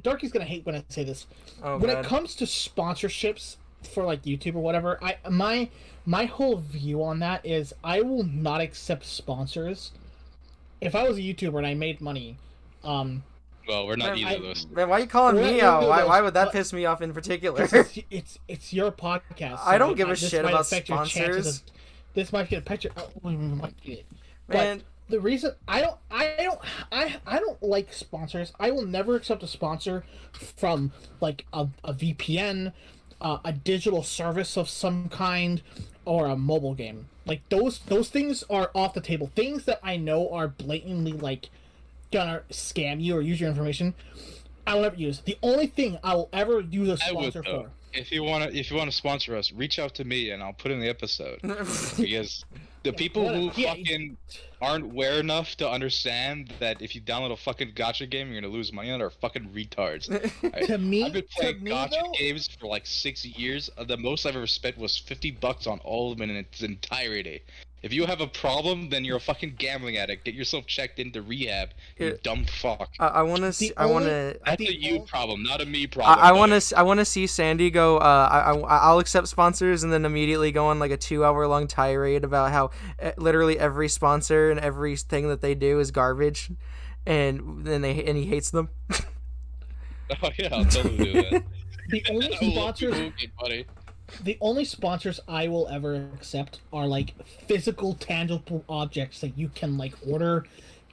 Darky's gonna hate when I say this. When it comes to sponsorships for like YouTube or whatever, my whole view on that is I will not accept sponsors. If I was a YouTuber and I made money, Well, we're not either of those. Man, why are you calling We're me not out? either of Why, those, why would that but- piss me off in particular? It's your podcast. I don't so give a this shit might about affect your chances sponsors. this might get a picture. Oh, might get it. Man, But the reason I don't like sponsors. I will never accept a sponsor from like a VPN, a digital service of some kind, or a mobile game. Like those things are off the table. Things that I know are blatantly like gonna scam you or use your information. I will never use. The only thing I will ever use a I would, sponsor though. for. If you wanna sponsor us, reach out to me and I'll put in the episode. Because the people who fucking aren't aware enough to understand that if you download a fucking gacha game, you're gonna lose money on it are fucking retards. To me, I've been playing gacha though, games for like 6 years. The most I've ever spent was $50 on all of them in its entirety. If you have a problem, then you're a fucking gambling addict. Get yourself checked into rehab, you dumb fuck. I want to. I want to. That's a you problem, not a me problem. I want to. I want to see Sandy go. I'll accept sponsors, and then immediately go on like a 2-hour long tirade about how literally every sponsor and everything that they do is garbage, and then he hates them. Oh yeah, I'll totally do that. the only sponsors Okay, buddy. the only sponsors I will ever accept are like physical, tangible objects that you can like order,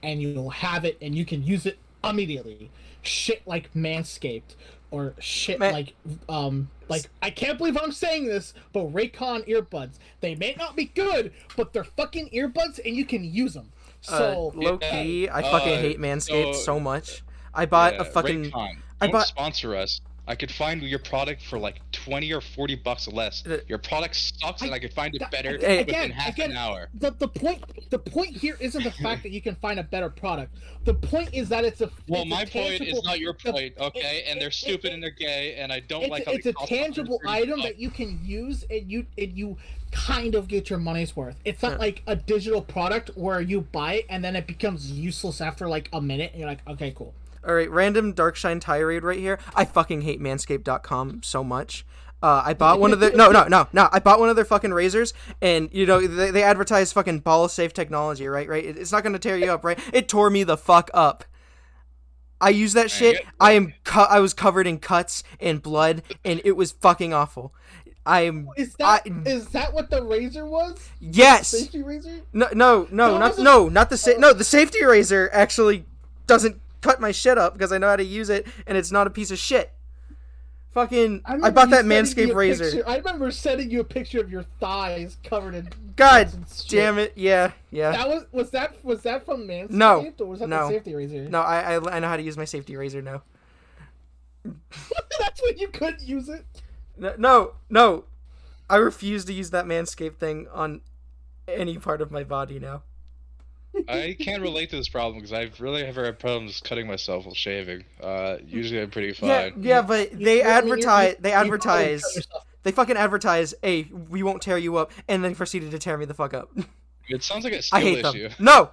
and you'll have it and you can use it immediately. Shit like Manscaped or shit like I can't believe I'm saying this, but Raycon earbuds. They may not be good, but they're fucking earbuds and you can use them. So Low key, I fucking hate Manscaped so much. I bought a fucking. Raycon, I don't bought. sponsor us. I could find your product for like $20 or $40 less. Your product sucks, and I could find it better within half an hour. The point here isn't the fact that you can find a better product. The point is that it's a. Well, it's my a point tangible, is not your point, okay? And they're stupid and they're gay, and I don't like how it's they a cost tangible item $130. that you can use, and you kind of get your money's worth. It's not like a digital product where you buy it and then it becomes useless after like a minute, and you're like, okay, cool. All right, random Darkshine tirade right here. I fucking hate Manscaped.com so much. I bought one of their no. I bought one of their fucking razors, and you know they advertise fucking ball safe technology, right? It's not gonna tear you up, right? It tore me the fuck up. I use that shit. I was covered in cuts and blood, and it was fucking awful. Is that what the razor was? Yes. The safety razor? No, not the safety razor actually doesn't cut my shit up because I know how to use it, and it's not a piece of shit. Fucking, I bought that Manscaped razor. I remember sending you a picture of your thighs covered in. God damn it! Yeah. That was that from Manscaped? No, or was that no. the safety razor? No, I know how to use my safety razor now. That's when you couldn't use it. No, I refuse to use that Manscaped thing on any part of my body now. I can't relate to this problem because I've really never had problems cutting myself while shaving. Usually I'm pretty fine. Yeah, but they fucking advertise, hey, we won't tear you up, and then proceeded to tear me the fuck up. It sounds like a I skill hate issue. them. No.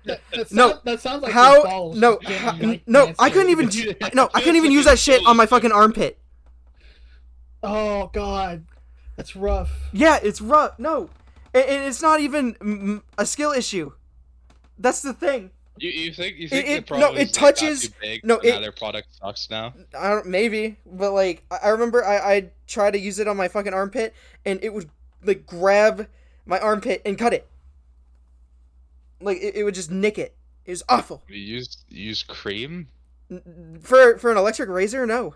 That sounds like how? balls No, I couldn't even. I couldn't even use that shit on my fucking armpit. Oh god, that's rough. Yeah, it's rough. No, and it's not even a skill issue. That's the thing. You think the problem is touches. Big, no, now their product sucks now. I don't maybe, but like I remember I tried to use it on my fucking armpit, and it would like grab my armpit and cut it. Like it would just nick it. It was awful. You use cream for an electric razor? No.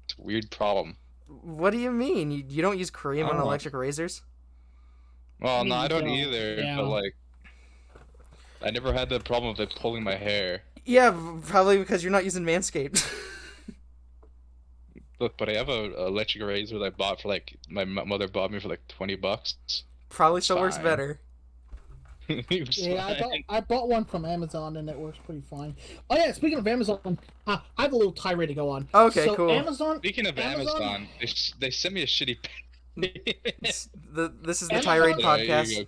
It's a weird problem. What do you mean? You don't use cream on electric razors? Well, no, I don't either. Yeah. But like, I never had the problem of it pulling my hair. Yeah, probably because you're not using Manscaped. Look, but I have a electric razor that I bought for like my mother bought me for like $20. Probably still works better. Yeah, I bought one from Amazon and it works pretty fine. Oh yeah, speaking of Amazon, I have a little tirade to go on. Okay, so cool. Speaking of Amazon, they sent me a shitty. This is the Tirade podcast.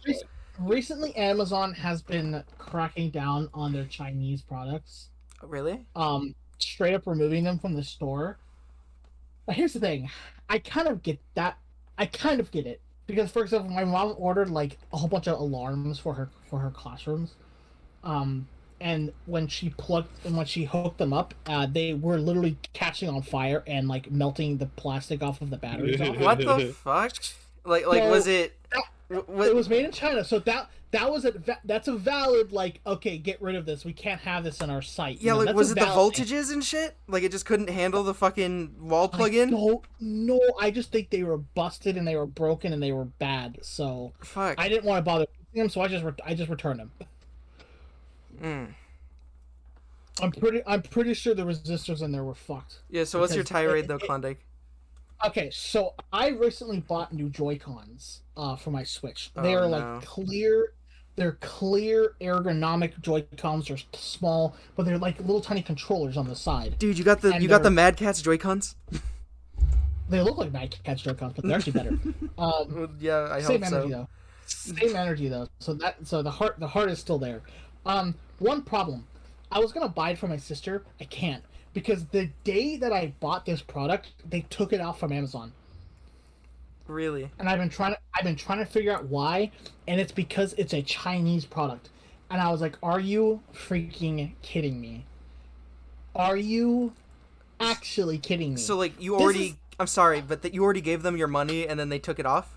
Recently, Amazon has been cracking down on their Chinese products. Really? Straight up removing them from the store. Here's the thing, I kind of get that. I kind of get it because, for example, my mom ordered like a whole bunch of alarms for her classrooms. Um, and when she hooked them up, they were literally catching on fire and like melting the plastic off of the batteries off. What the fuck? Like So, was it? It was made in China, so that's a valid like, okay, get rid of this. We can't have this in our site. Yeah, like that's was a it the valid thing. voltages and shit? Like it just couldn't handle the fucking wall I plug-in? don't know. I just think they were busted and they were broken and they were bad. So Fuck. I didn't want to bother fixing them, so I just returned them. Mm. I'm pretty sure the resistors in there were fucked. Yeah. So what's your Because tirade though, Klondike? Okay, so I recently bought new Joy-Cons for my Switch. Oh, They are no. like clear. They're clear ergonomic Joy-Cons. They're small, but they're like little tiny controllers on the side. Dude, you got the And you got the they're- Mad Catz Joy-Cons? They look like Mad Catz Joy-Cons, but they're actually better. Well, yeah, I Same hope energy so. though. Same energy though. So the heart is still there. One problem. I was gonna buy it for my sister. I can't because the day that I bought this product, they took it out from Amazon. Really? And I've been trying to figure out why, and it's because it's a Chinese product. And I was like, are you freaking kidding me? Are you actually kidding me? So like you This already is- I'm sorry, but that you already gave them your money and then they took it off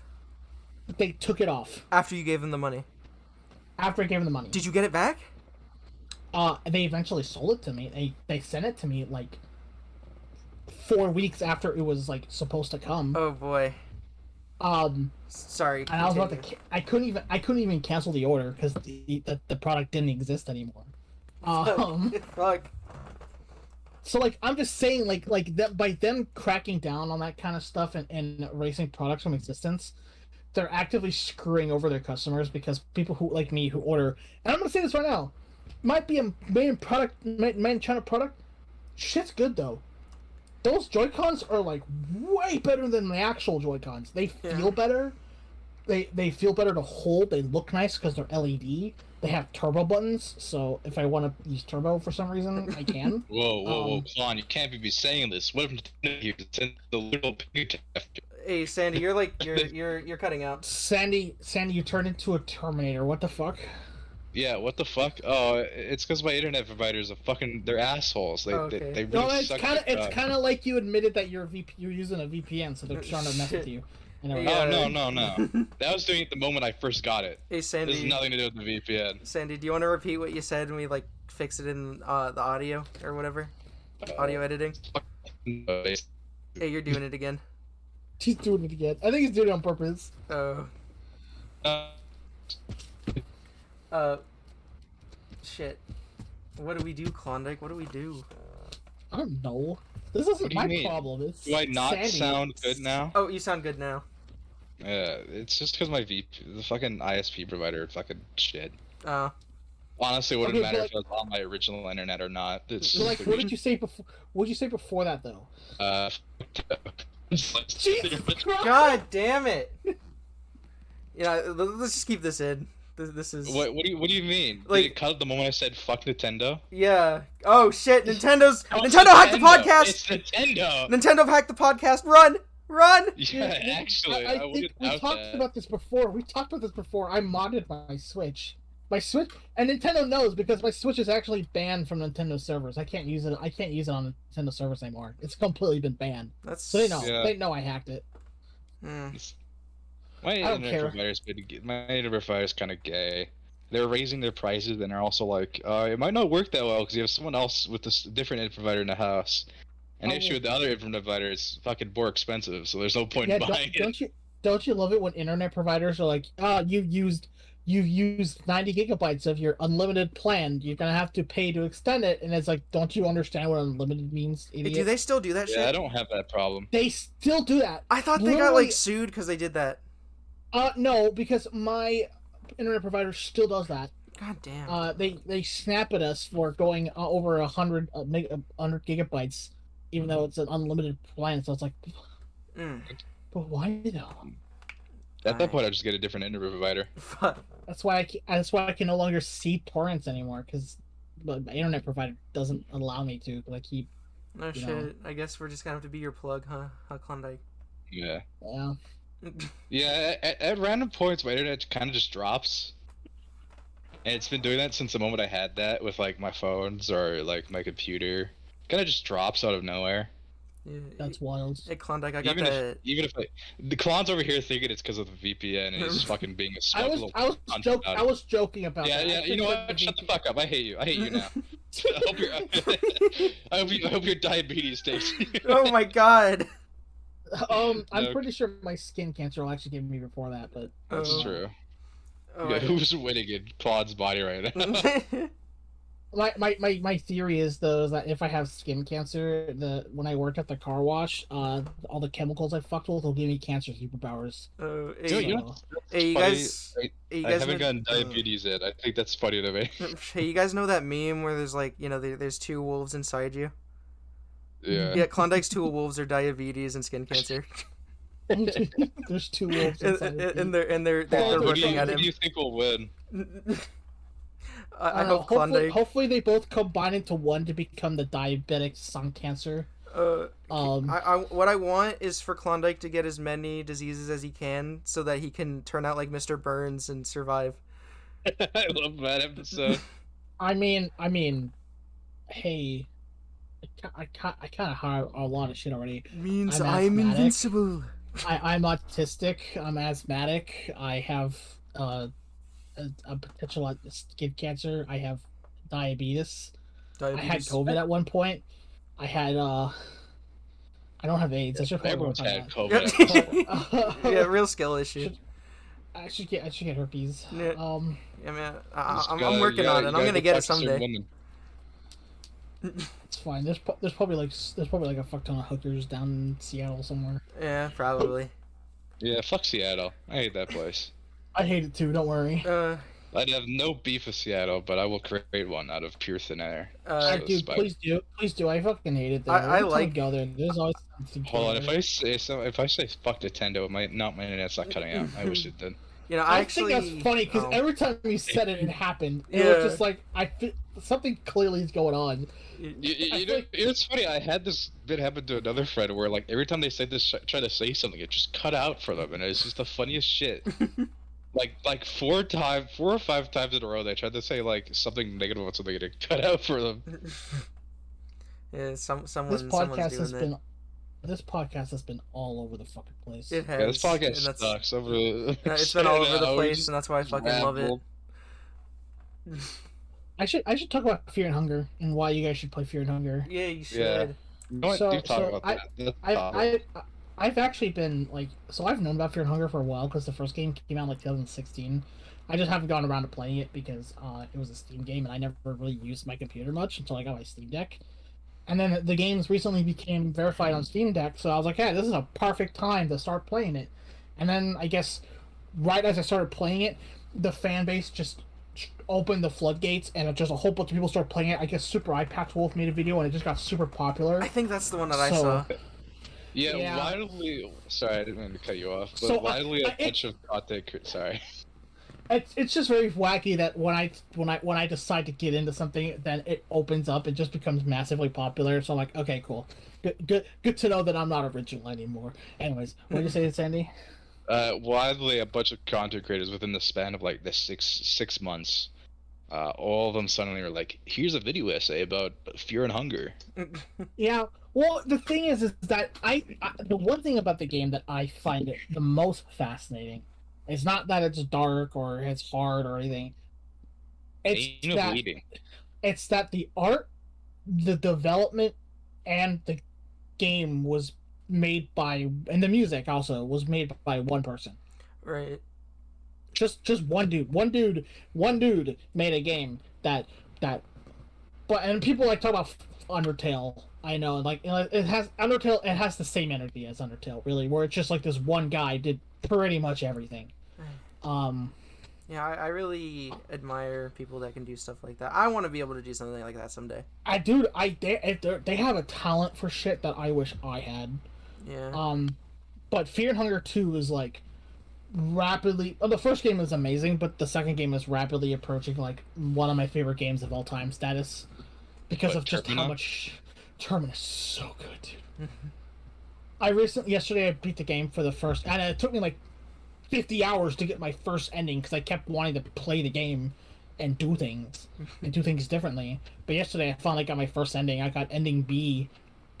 They took it off after you gave them the money. after I gave them the money. Did you get it back? They eventually sold it to me. They sent it to me like 4 weeks after it was like supposed to come. Oh boy. Sorry. And I was about to. continue. I couldn't even cancel the order because the product didn't exist anymore. Fuck. So like I'm just saying like that by them cracking down on that kind of stuff and erasing products from existence, they're actively screwing over their customers because people who like me who order, and I'm gonna say this right now, might be a made in China product. Shit's good though. Those Joy-Cons are like way better than the actual Joy-Cons. They feel Yeah. better. They feel better to hold. They look nice because they're LED. They have turbo buttons, so if I want to use turbo for some reason, I can. Whoa, Klon, you can't be saying this. What if you send the little pig after? Hey Sandy, you're like you're cutting out. Sandy, you turned into a Terminator. What the fuck? Yeah, what the fuck? Oh, it's because my internet providers are they're assholes. They Okay. they really No, it's suck kind of their it's job. kind of like you admitted that you're using a VPN, so they're trying to mess with Shit. you. And Yeah. everything. No. That was doing it the moment I first got it. Hey This has Sandy. nothing to do with the VPN. Sandy, do you want to repeat what you said and we like fix it in the audio or whatever? Audio editing. Hey, you're doing it again. He's doing it again. I think he's doing it on purpose. Oh. Uh, Shit. What do we do, Klondike? What do we do? I don't know. This What isn't do you my mean? problem. It's do I not Sandy. sound good now? Oh, you sound good now. Yeah, it's just because the fucking ISP provider fucking shit. Oh. Honestly, it wouldn't Okay, matter but if it was on my original internet or not. It's So like, what did you say before? What did you say before that though? Jesus Christ! God damn it! Yeah, let's just keep this in. This is. What do you mean? Like- Did it cut the moment I said fuck Nintendo? Yeah. Oh shit! Nintendo It's hacked the podcast. It's Nintendo. Nintendo hacked the podcast. Run! Yeah, actually, I I think wouldn't we doubt talked that. about this before. I modded my Switch. And Nintendo knows because my Switch is actually banned from Nintendo servers. I can't use it on Nintendo servers anymore. It's completely been banned. That's. So they know. Yeah. They know I hacked it. Hmm. My don't internet care. provider's kind of gay. They're raising their prices and they're also like, it might not work that well because you have someone else with this different internet provider in the house. And the Oh. issue with the other internet provider is fucking more expensive, so there's no point Yeah, in buying it. don't you love it when internet providers are like, you've used 90 gigabytes of your unlimited plan. You're gonna have to pay to extend it, and it's like, don't you understand what unlimited means, Hey, idiot? do they still do that Yeah, I shit? don't have that problem. They still do that. I thought they got Literally- like sued because they did that. No, because my internet provider still does that. God damn. They snap at us for going over 100 gigabytes, even though it's an unlimited plan. So it's like, Mm. but why though? At that point, I just get a different internet provider. Fuck. That's why I can no longer see torrents anymore because my internet provider doesn't allow me to. But I keep No You shit. know. I guess we're just gonna have to be your plug, huh? Klondike. Yeah. Yeah. Yeah. At random points, my internet kind of just drops, and it's been doing that since the moment I had that with like my phones or like my computer. Kind of just drops out of nowhere. Yeah. That's wild. Hey, Klondike, I got Even that. if the clown's over here thinking it's because of the VPN and he's fucking being a smug little cunt about I it. was joking about Yeah, that. yeah. You know what? Shut the fuck up. I hate you. I hate you now. I hope your I hope your diabetes takes. Oh my god. I'm No. pretty sure my skin cancer will actually give me before that, but That's Oh. true. Oh, Yeah, who's winning in Claude's body right now? my theory is though is that if I have skin cancer, when I work at the car wash, all the chemicals I fucked with will give me cancer superpowers. Oh, Dude, hey, you know, hey, you funny. guys. Hey, you I guys haven't know, gotten diabetes yet. I think that's funny to me. Hey, you guys know that meme where there's like, there's two wolves inside you? Yeah. Yeah, Klondike's two wolves are diabetes and skin cancer. There's two wolves inside of me. and they're Oh, looking at Who him. do you think will win? I hope Klondike. Hopefully they both combine into one to become the diabetic sun cancer. What I want is for Klondike to get as many diseases as he can, so that he can turn out like Mr. Burns and survive. I love that episode. I mean, hey, I kind of have a lot of shit already. Means I'm I'm asthmatic. invincible. I'm autistic. I'm asthmatic. I have a potential skin cancer. I have diabetes. I had COVID at one point. I had I don't have AIDS. I should probably Everyone's work on had that. COVID. Yeah, real skill issue. I should get herpes. Yeah. Yeah, man. I'm Gotta- working on it. I'm gonna get it talk to some someday. women. It's fine. There's probably like a fuck ton of hookers down in Seattle somewhere. Yeah, probably. Yeah, fuck Seattle. I hate that place. I hate it too. Don't worry. I'd have no beef with Seattle, but I will create one out of pure thin air. Dude, Spite. please do. I fucking hate it there. I Every time like- go there. There's always something. Hold on, if I say fuck Nintendo, my internet's not cutting out. I wish it did. I I actually think that's funny because oh. every time you said it, it happened. It Yeah. was just like something clearly is going on. You know, it's funny. I had this bit happen to another friend where, like, every time they said this, try to say something, it just cut out for them, and it's just the funniest shit. like 4 or 5 times in a row, they tried to say like something negative about something, and it cut out for them. Yeah, someone's This doing podcast that. has been all over the fucking place. It has. Yeah, this and podcast that's- sucks. It's been all over the place, and that's why I fucking love it. rambled. I should talk about Fear and Hunger and why you guys should play Fear and Hunger. Yeah, you should. Yeah. You know what? So- Do talk so about I- that. That's topic. I've actually been like, so I've known about Fear and Hunger for a while because the first game came out in like 2016. I just haven't gotten around to playing it because it was a Steam game and I never really used my computer much until I got my Steam Deck. And then the games recently became verified on Steam Deck, so I was like, hey, this is a perfect time to start playing it. And then I guess right as I started playing it, the fan base just opened the floodgates and just a whole bunch of people started playing it. I guess Super iPact Wolf made a video and it just got super popular. I think that's the one that I So- saw. Yeah, widely. Sorry, I didn't mean to cut you off. But So, widely, a it- bunch of content. Sorry. It's just very wacky that when I decide to get into something, then it opens up and just becomes massively popular. So I'm like, okay, cool, good to know that I'm not original anymore. Anyways, what did you say, Sandy? Widely, a bunch of content creators within the span of like the six months, all of them suddenly are like, "Here's a video essay about fear and hunger." Yeah. Well, the thing is that the one thing about the game that I find it the most fascinating is not that it's dark or it's hard or anything. Anal bleeding. It's that the art, the development, and the game was made by, and the music also was made by one person. Right. Just one dude. One dude made a game that, and people like talk about Undertale. I know, like it has Undertale. It has the same energy as Undertale, really, where it's just like this one guy did pretty much everything. Yeah, I really admire people that can do stuff like that. I want to be able to do something like that someday. They have a talent for shit that I wish I had. Yeah. But Fear and Hunger 2 is like rapidly. The first game is amazing, but the second game is rapidly approaching like one of my favorite games of all time status because of just how much tournament is so good, dude. Yesterday I beat the game for the first, and it took me like 50 hours to get my first ending because I kept wanting to play the game and do things differently. But yesterday I finally got my first ending. I got ending B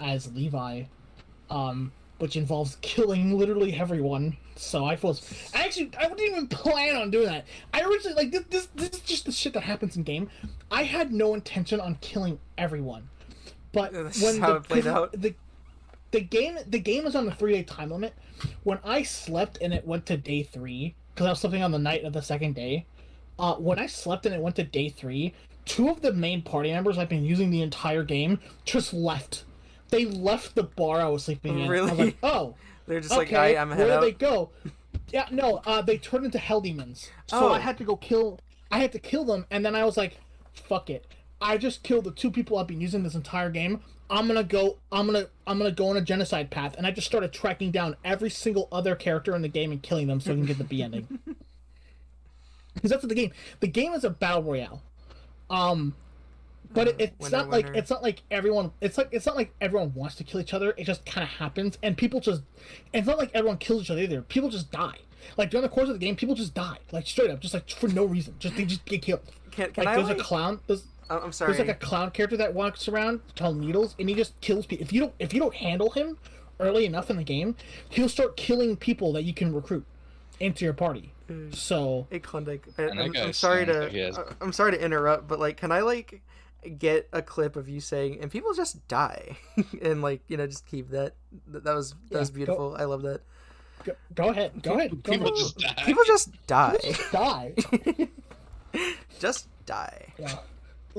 as Levi, which involves killing literally everyone. So I didn't even plan on doing that. I originally this is just the shit that happens in game. I had no intention on killing everyone, but when how it played out. The game is on the 3-day time limit. When I slept and it went to day 3, because I was sleeping on the night of the second day. When I slept and it went to day 3, 2 of the main party members I've been using the entire game just left. They left the bar I was sleeping in. Really? I was like, oh. They're just okay, like, I'm head where out. did they go? Yeah, no, they turned into hell demons. So I had to go kill. I had to kill them, and then I was like, fuck it. I just killed the 2 people I've been using this entire game. I'm gonna go on a genocide path, and I just started tracking down every single other character in the game and killing them so I can get the B ending. Because that's what the game is a battle royale. But it's not like everyone wants to kill each other. It just kind of happens, and it's not like everyone kills each other either. People just die. Like during the course of the game, people just die, like straight up, just like for no reason. They just get killed. Can like I there's a clown. I'm sorry. There's like a clown character that walks around called Needles, and he just kills people. If you don't handle him early enough in the game, he'll start killing people that you can recruit into your party. So hey Klondike, I'm sorry to interrupt, but like, can I get a clip of you saying, and people just die, and just keep that. That was beautiful. I love that. Go ahead. People just die. People just die. Just die. Just die. Yeah.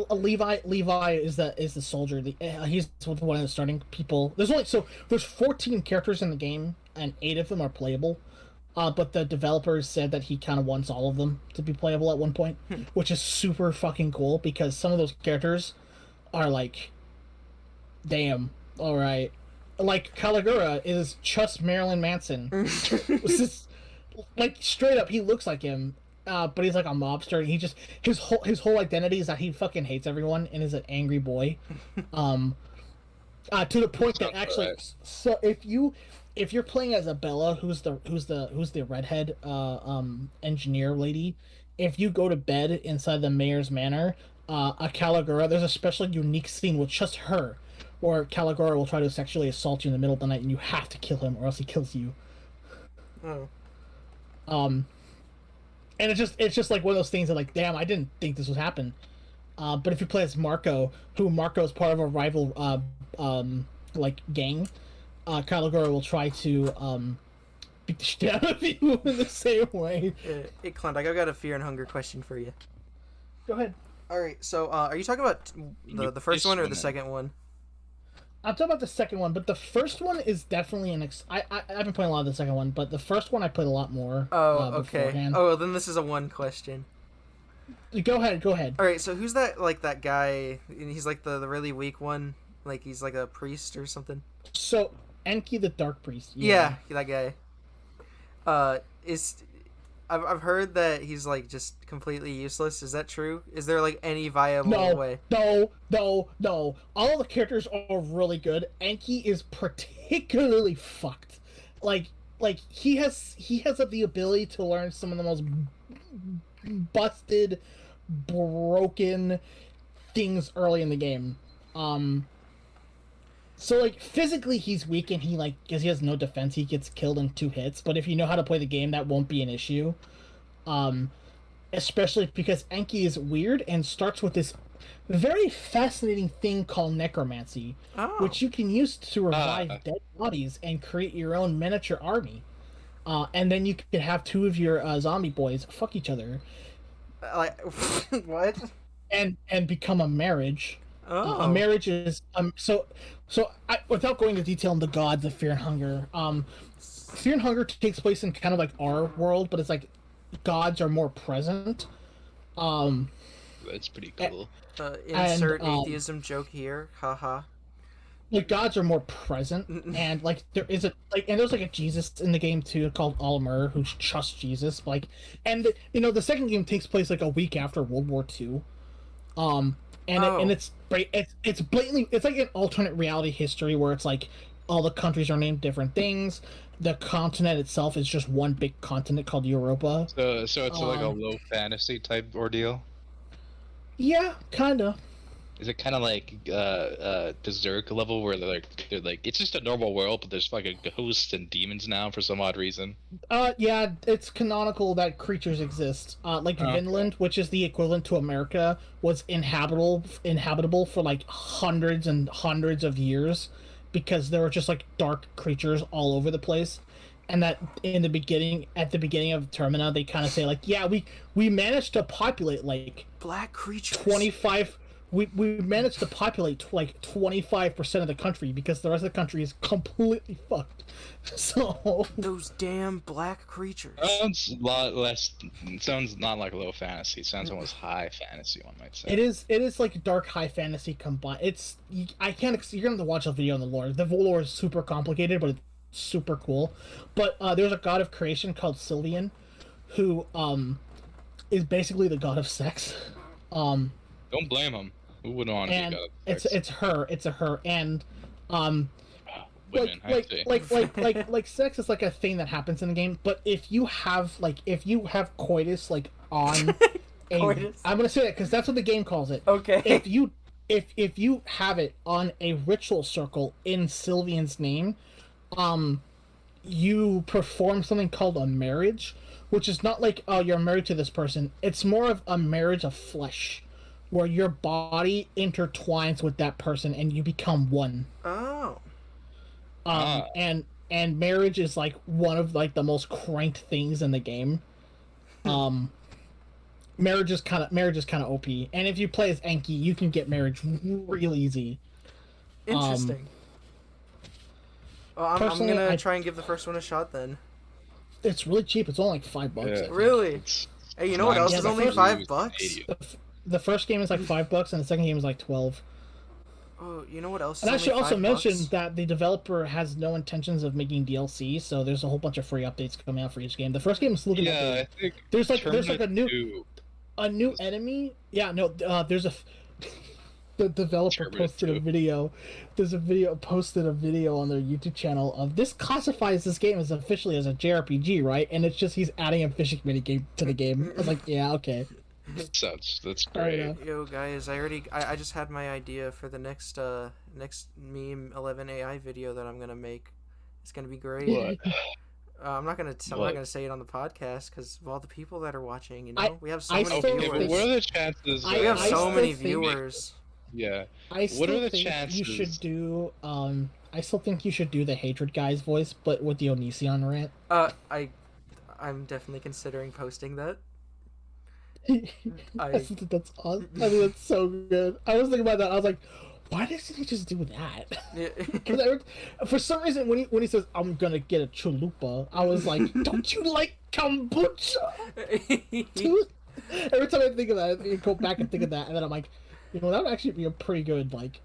Levi is the soldier. He's one of the starting people. There's 14 characters in the game, and 8 of them are playable. But the developers said that he kind of wants all of them to be playable at one point, which is super fucking cool because some of those characters are like, damn, all right. Like Caligura is just Marilyn Manson. Like straight up, he looks like him. But he's like a mobster. And he just his whole identity is that he fucking hates everyone and is an angry boy. To the point that actually, so if you're playing as a Bella, who's the redhead engineer lady, if you go to bed inside the mayor's manor, a Caligura, there's a special unique scene with just her, where Caligura will try to sexually assault you in the middle of the night, and you have to kill him or else he kills you. Oh. And it's just like one of those things that like, damn, I didn't think this would happen. But if you play as Marco is part of a rival gang, Caligura will try to beat the shit out of you in the same way. Hey Klondike, I've got a Fear and Hunger question for you. Go ahead. All right, so are you talking about the first one or the second one? I'm talking about the second one, but the first one is definitely I've been playing a lot of the second one, but the first one I played a lot more. Oh, okay. Beforehand. Oh, well, then this is a one question. Go ahead. All right, so who's that guy? He's like the really weak one, like he's like a priest or something. So Enki the Dark Priest. Yeah, that guy. I've heard that he's like just completely useless. Is that true? Is there like any viable way? No. All the characters are really good. Enki is particularly fucked. Like he has the ability to learn some of the most busted, broken things early in the game. So like physically he's weak and because he has no defense, he gets killed in 2 hits. But if you know how to play the game, that won't be an issue. Especially because Enki is weird and starts with this very fascinating thing called necromancy, which you can use to revive dead bodies and create your own miniature army. And then you can have 2 of your zombie boys fuck each other. Like what? And become a marriage. Oh. A marriage is without going into detail on the gods of Fear and Hunger, Fear and Hunger takes place in kind of like our world, but it's like gods are more present. That's pretty cool. Insert atheism joke here. Haha. Like gods are more present, and like there's like a Jesus in the game too called Almer who trusts Jesus. Like, and the second game takes place like a week after World War II. and it's blatantly, it's like an alternate reality history where it's like all the countries are named different things. The continent itself is just one big continent called Europa. So it's like a low fantasy type ordeal. Yeah, kinda. Is it kind of like Berserk level where they're like it's just a normal world, but there's fucking ghosts and demons now for some odd reason? Yeah, it's canonical that creatures exist. Like Vinland, which is the equivalent to America, was inhabitable for like hundreds and hundreds of years because there were just like dark creatures all over the place. And that at the beginning of Termina, they kind of say like, yeah, we managed to populate like black creatures. 25. We managed to populate like 25% of the country because the rest of the country is completely fucked. So those damn black creatures. Sounds a lot less. Sounds not like low fantasy. Sounds almost high fantasy, one might say. it is like dark high fantasy combined. I can't. You're gonna have to watch a video on the lore. The lore is super complicated, but it's super cool. But there's a god of creation called Sylvian, who is basically the god of sex. Don't blame him. Who wouldn't want to be god of sex? It's a her, and women, like sex is like a thing that happens in the game. But if you have coitus like on Coitus. I'm gonna say that because that's what the game calls it. Okay. If you have it on a ritual circle in Sylvian's name, you perform something called a marriage, which is not like, oh, you're married to this person. It's more of a marriage of flesh, where your body intertwines with that person and you become one. Oh. And marriage is like one of like the most cranked things in the game. Marriage is kind of OP, and if you play as Enki, you can get marriage real easy. Interesting. Well, I'm gonna try and give the first one a shot then. It's really cheap. It's only like $5. Yeah. Really? Hey, you know what else is only $5? The first game is like $5, and the second game is like 12. Oh, you know what else? And I should also mention $5? that the developer has no intentions of making DLC, so there's a whole bunch of free updates coming out for each game. The first game is looking I think there's like a new 2. enemy. Yeah, no, there's the developer posted a video. Posted a video on their YouTube channel of this classifies this game as officially as a JRPG, right? And it's just he's adding a fishing minigame to the game. I was like, yeah, okay. That's great. Yo guys, I just had my idea for the next meme 11 AI video that I'm gonna make. It's gonna be great. What? I'm not gonna say it on the podcast because of all the people that are watching. You know, we have so many Okay, viewers. but what are the chances? We have so many viewers. Yeah. What are the chances? You should do. I still think you should do the Hatred guy's voice, but with the Onision rant. I'm definitely considering posting that. That's awesome. I mean, that's so good. I was thinking about that. I was like, why doesn't he just do that? Yeah. For some reason, when he says, "I'm gonna get a chalupa," I was like, "Don't you like kombucha?" Every time I think of that, I go back and think of that, and then I'm like, you know, that would actually be a pretty good like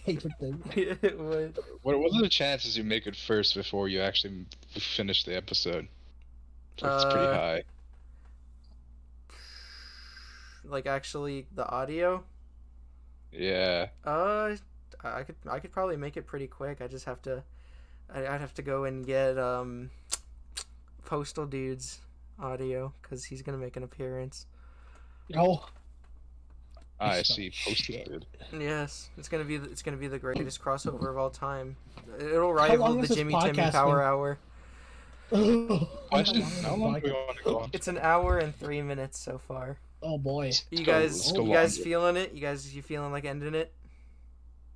hatred thing. Yeah, it would. What are the chances you make it first before you actually finish the episode? It's pretty high. Like actually the audio? Yeah. I could probably make it pretty quick. I'd have to go and get Postal Dude's audio because he's gonna make an appearance. Oh. I see. Postal Dude. Yes, it's gonna be the greatest crossover of all time. It'll rival the Jimmy Timmy Power Hour. Question: How long do we want to go on? It's an hour and 3 minutes so far. Oh boy. You guys feeling it? You feeling like ending it?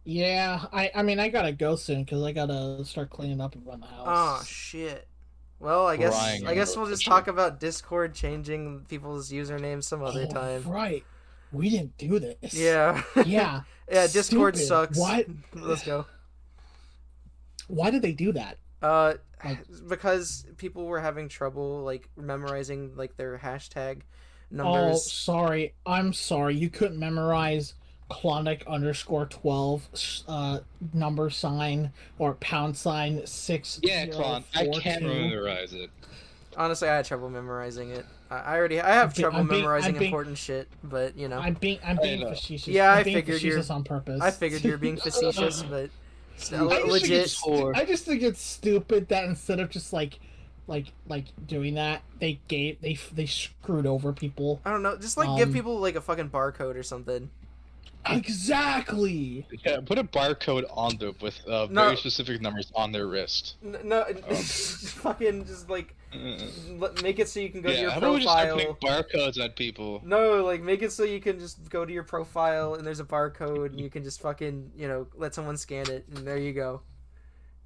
Yeah, I mean I gotta go soon because I gotta start cleaning up and run the house. Oh shit. Well, I guess we'll just talk about Discord changing people's usernames some other time. Right. We didn't do this. Yeah. Yeah. Yeah, Discord sucks. What? Let's go. Why did they do that? Because people were having trouble like memorizing like their hashtag Oh, numbers. sorry. I'm sorry. You couldn't memorize Klondike_12 number sign or pound sign 6. Yeah, Klon. I can't memorize it. Honestly, I had trouble memorizing it. I have trouble memorizing important shit, but you know. I'm being facetious. Yeah, I'm being figured you're facetious on purpose. I figured you're being facetious, but I legit. I just think it's stupid that instead of just like doing that, they screwed over people. I don't know. Just like give people like a fucking barcode or something. Exactly. Yeah, put a barcode on them with very specific numbers on their wrist. No, fucking just like make it so you can go to your how about we just start profile. putting barcodes on people? No, like make it so you can just go to your profile and there's a barcode and you can just fucking let someone scan it and there you go.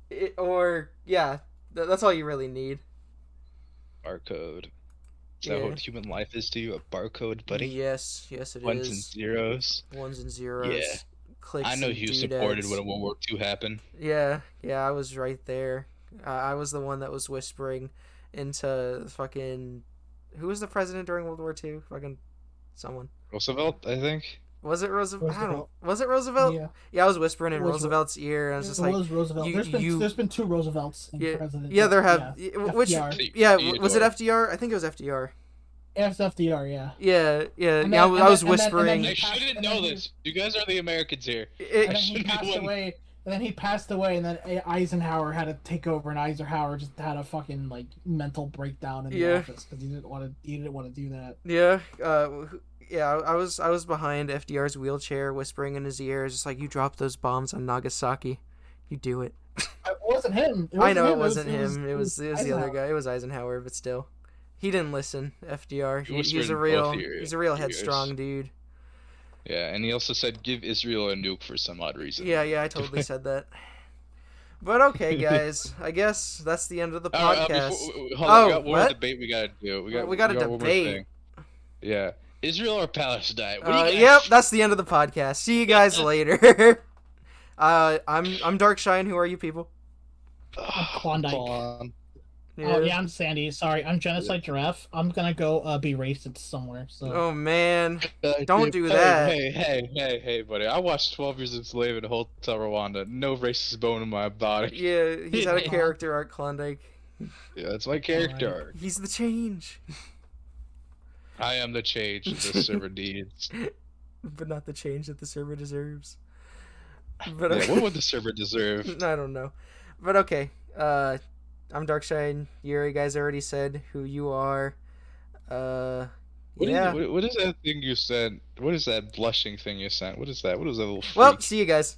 That's all you really need. Barcode. Is that what human life is to you? A barcode, buddy? Yes, it is. Ones and zeros. Ones and zeros. Yeah. Clicks I know and you doodads. supported when World War II happened. Yeah, I was right there. I was the one that was whispering into fucking... Who was the president during World War II? Fucking someone. Roosevelt, I think. Was it Roosevelt? I don't know. Was it Roosevelt? Yeah, I was whispering in Roosevelt's ear, and I was just like... Roosevelt. There's been two Roosevelts in president. Yeah, there have... Which... FDR. Yeah, was it FDR? I think it was FDR. It's FDR, yeah. Yeah. I was whispering... I shouldn't know this. You guys are the Americans here. And then he passed away, and then Eisenhower had to take over, and Eisenhower just had a fucking like mental breakdown in the office because he didn't want to do that. Yeah, I was behind FDR's wheelchair, whispering in his ear, just like, "You dropped those bombs on Nagasaki, you do it." It wasn't him. I know it wasn't him. It was the other guy. It was Eisenhower, but still, he didn't listen. FDR, he's a real headstrong dude. Yeah, and he also said, "Give Israel a nuke" for some odd reason. Yeah, I totally said that. But okay, guys, I guess that's the end of the podcast. Hold on, we got one more debate we gotta do. We got a debate. Yeah, Israel or Palestine? Yep, that's the end of the podcast. See you guys later. I'm Darkshine. Who are you people? I'm Klondike. Oh yeah, I'm Sandy. Sorry, I'm Genocide Giraffe. I'm gonna go be racist somewhere. So. Oh man, don't do that. Hey, buddy! I watched 12 Years a Slave in Hotel Rwanda. No racist bone in my body. Yeah, he's had a character arc, Klondike. Yeah, that's my character arc. He's the change. I am the change the server needs, but not the change that the server deserves. But what would the server deserve? I don't know, but okay. I'm Darkshine. You guys already said who you are. What is that thing you sent? What is that blushing thing you sent? What is that? What is that little freak? Well, see you guys.